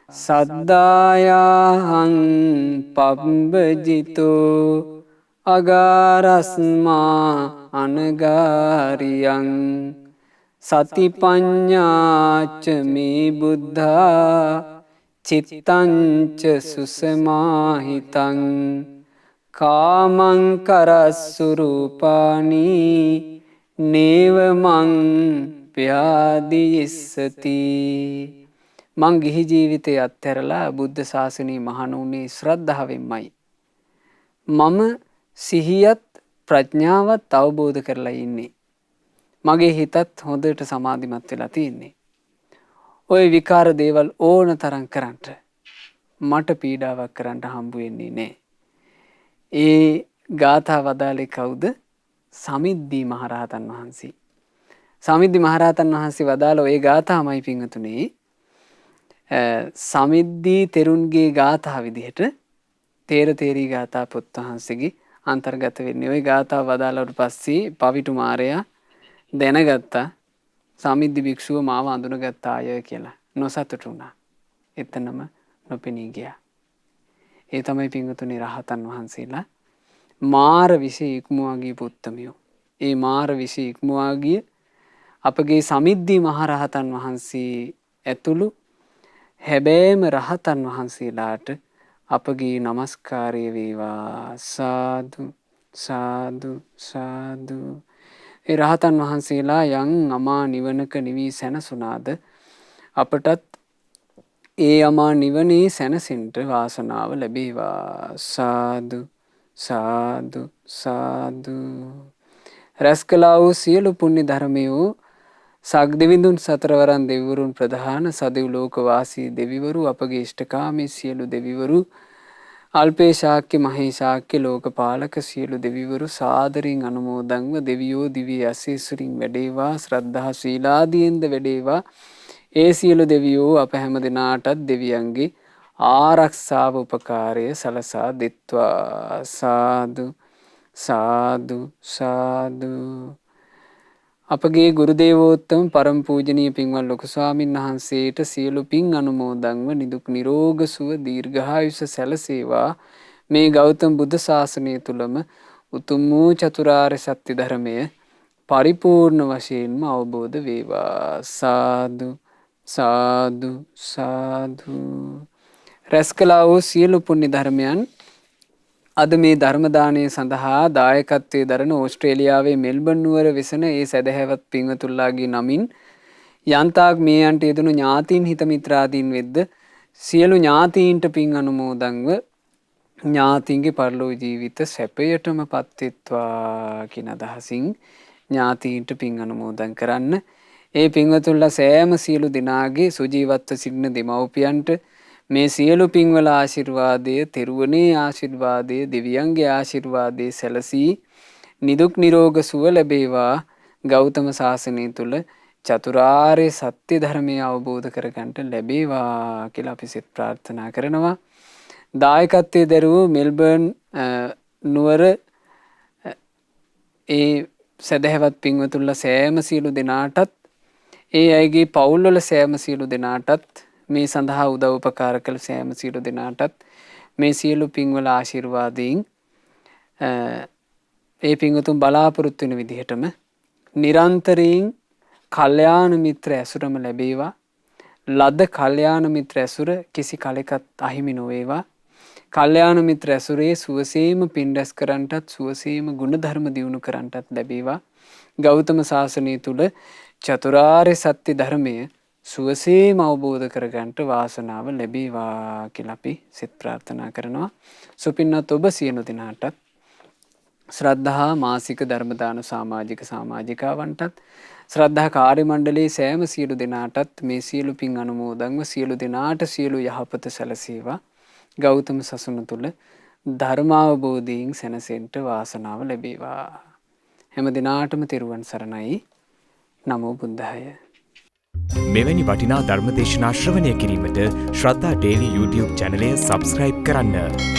සද්දායහං පබ්බජිතෝ අගාරස්මා අනගාරියං සතිපඤ්ඤාච මේ බුද්ධා චිත්තංච සුසමාහිතං කාමං කරස්සු රූපානි නේවමං ප්‍යාදිස්සති. මං ගිහි ජීවිතය අත්හැරලා බුද්ධ ශාසනයේ මහණ වුණේ ශ්‍රද්ධාවෙන්මයි. මම සිහියත් ප්‍රඥාවත් අවබෝධ කරලා ඉන්නේ. මගේ හිතත් හොඳට සමාධිමත් වෙලා තියෙන්නේ. ඔය විකාර දේවල් ඕන තරම් කරන්ට මට පීඩාවක් කරන්න හම්බ වෙන්නේ නැහැ. ඒ ගාථා වදාලේ කවුද? සමිද්දි මහරහතන් වහන්සේ. සමිද්දි මහරහතන් වහන්සේ වදාළ ඔය ගාථාමයි පින්වතුනි සමිද්දි තෙරුන්ගේ ගාථා විදිහට තේර තේරී ගාථා පොත් වහන්සේගේ අන්තර්ගත වෙන්නේ. ওই ගාථා වදාළවට පස්සේ පවිටු මාරයා දැනගත්තා සමිද්දි භික්ෂුව මාව අඳුනගත්තාය කියලා. නොසතුටු වුණා. එතනම නොපෙනී ගියා. ඒ තමයි පින්වතුනි රහතන් වහන්සේලා මාර විෂය ඉක්මවා ගිය පුත්තමියෝ. ඒ මාර විෂය ඉක්මවා ගිය අපගේ සමිද්දි මහරහතන් වහන්සේ ඇතුළු හැබෑම රහතන් වහන්සේලාට අපගේ নমස්කාරය වේවා. සාදු සාදු සාදු. ඒ රහතන් වහන්සේලා යම් අමා නිවනක නිවි සැනසුණාද අපටත් ඒ අමා නිවනේ සැනසෙන්න වාසනාව ලැබේවා. සාදු සාදු සාදු. රැස් කළා වූ සියලු පුණ්‍ය ධර්මයෝ සක් දෙවිඳුන් සතරවරන් දෙවිවරුන් ප්‍රධාන සදෙව් ලෝකවාසී දෙවිවරු අපගේ ඉෂ්ඨකාමී සියලු දෙවිවරු අල්පේ ශාක්‍ය මහේ ශාක්‍ය ලෝකපාලක සියලු දෙවිවරු සාදරයෙන් අනුමෝදන්ව දෙවියෝ දිව්‍ය අසීසුරින් වැඩේවා ශ්‍රද්ධා ශීලාදීන්ද වැඩේවා ඒ සියලු දෙවියෝ අප හැම දෙනාටත් දෙවියන්ගේ ආරක්ෂාව උපකාරය සලසා දෙත්වා සාදු සාදු සාදු. අපගේ ගුරුදේවෝත්තම පරම පූජනීය පින්වත් ලොකු ස්වාමීන් වහන්සේට සියලු පින් අනුමෝදන්ව නිදුක් නිරෝග සුව දීර්ඝායුෂ සැලසේවා. මේ ගෞතම බුද්ධ ශාසනය තුලම උතුම් වූ චතුරාර්ය සත්‍ය ධර්මය පරිපූර්ණ වශයෙන්ම අවබෝධ වේවා. සාදු සාදු සාදු. රැස් කළා වූ සියලු පුණ්‍ය ධර්මයන් අද මේ ධර්ම දානය සඳහා දායකත්වයේ දරන ඕස්ට්‍රේලියාවේ මෙල්බන් නුවර වෙසෙන ඒ සදහැවත් පින්වතුන්ලාගේ නමින් යන්තාක් මේ යන්ට යෙදුණු ඥාතීන් හිත මිත්‍රාදීන් වෙද්ද සියලු ඥාතීන්ට පින් අනුමෝදන්ව ඥාතීන්ගේ පරලෝ ජීවිත සැපයටම පත්වෙත්වා කියන අදහසින් ඥාතීන්ට පින් අනුමෝදන් කරන්න. ඒ පින්වතුන්ලා සෑම සියලු දෙනාගේ සුජීවත්ව සිටින දෙමව්පියන්ට මේ සියලු පින්වල ආශිර්වාදය, තෙරුවනේ ආශිර්වාදය, දෙවියන්ගේ ආශිර්වාදය සැලසී නිදුක් නිරෝග සුව ලැබේවා. ගෞතම සාසනය තුල චතුරාර්ය සත්‍ය ධර්මය අවබෝධ කරගන්නට ලැබේවා කියලා අපි සිත ප්‍රාර්ථනා කරනවා. දායකත්වයේ දරුවෝ මෙල්බර්න් නුවර ඒ සදහැවත් පින්වතුන්ලා සෑම සියලු දෙනාටත් ඒ අයගේ පවුල්වල සෑම සියලු දෙනාටත් මේ සඳහා උදව් උපකාර කළ සෑම සියලු දෙනාටත් මේ සියලු පින්වල ආශිර්වාදයෙන් ඒ පින්වතුන් බලාපොරොත්තු වෙන විදිහටම නිරන්තරයෙන් කල්යාණ මිත්‍ර ඇසුරම ලැබේවා. ලද කල්යාණ මිත්‍ර ඇසුර කිසි කලෙකත් අහිමි නොවේවා. කල්යාණ මිත්‍ර ඇසුරේ සුවසේම පින් රැස් කරන්නටත් සුවසේම ගුණධර්ම දියුණු කරන්නටත් ලැබේවා. ගෞතම සාසනය තුල චතුරාර්ය සත්‍ය ධර්මය සුවසේම අවබෝධ කරගන්නට වාසනාව ලැබේවා කියලා අපි සිත ප්‍රාර්ථනා කරනවා. සුපින්නත් ඔබ සියලු දෙනාටත් ශ්‍රද්ධා මාසික ධර්ම දාන සමාජික සමාජිකාවන්ටත් ශ්‍රද්ධා කාර්ය මණ්ඩලයේ සෑම සියලු දෙනාටත් මේ සියලු පින් අනුමෝදන්ව සියලු දෙනාට සියලු යහපත සැලසේවා. ගෞතම සසුන තුල ධර්මාවබෝධයෙන් සැනසෙන්න වාසනාව ලැබේවා. හැම දිනාටම තෙරුවන් සරණයි. නමෝ බුද්ධාය. මෙවැනි වටිනා ධර්මදේශනා ශ්‍රවණය කිරීමට ශ්‍රද්ධා ඩේලි YouTube චැනලය සබස්ක්‍රයිබ් කරන්න.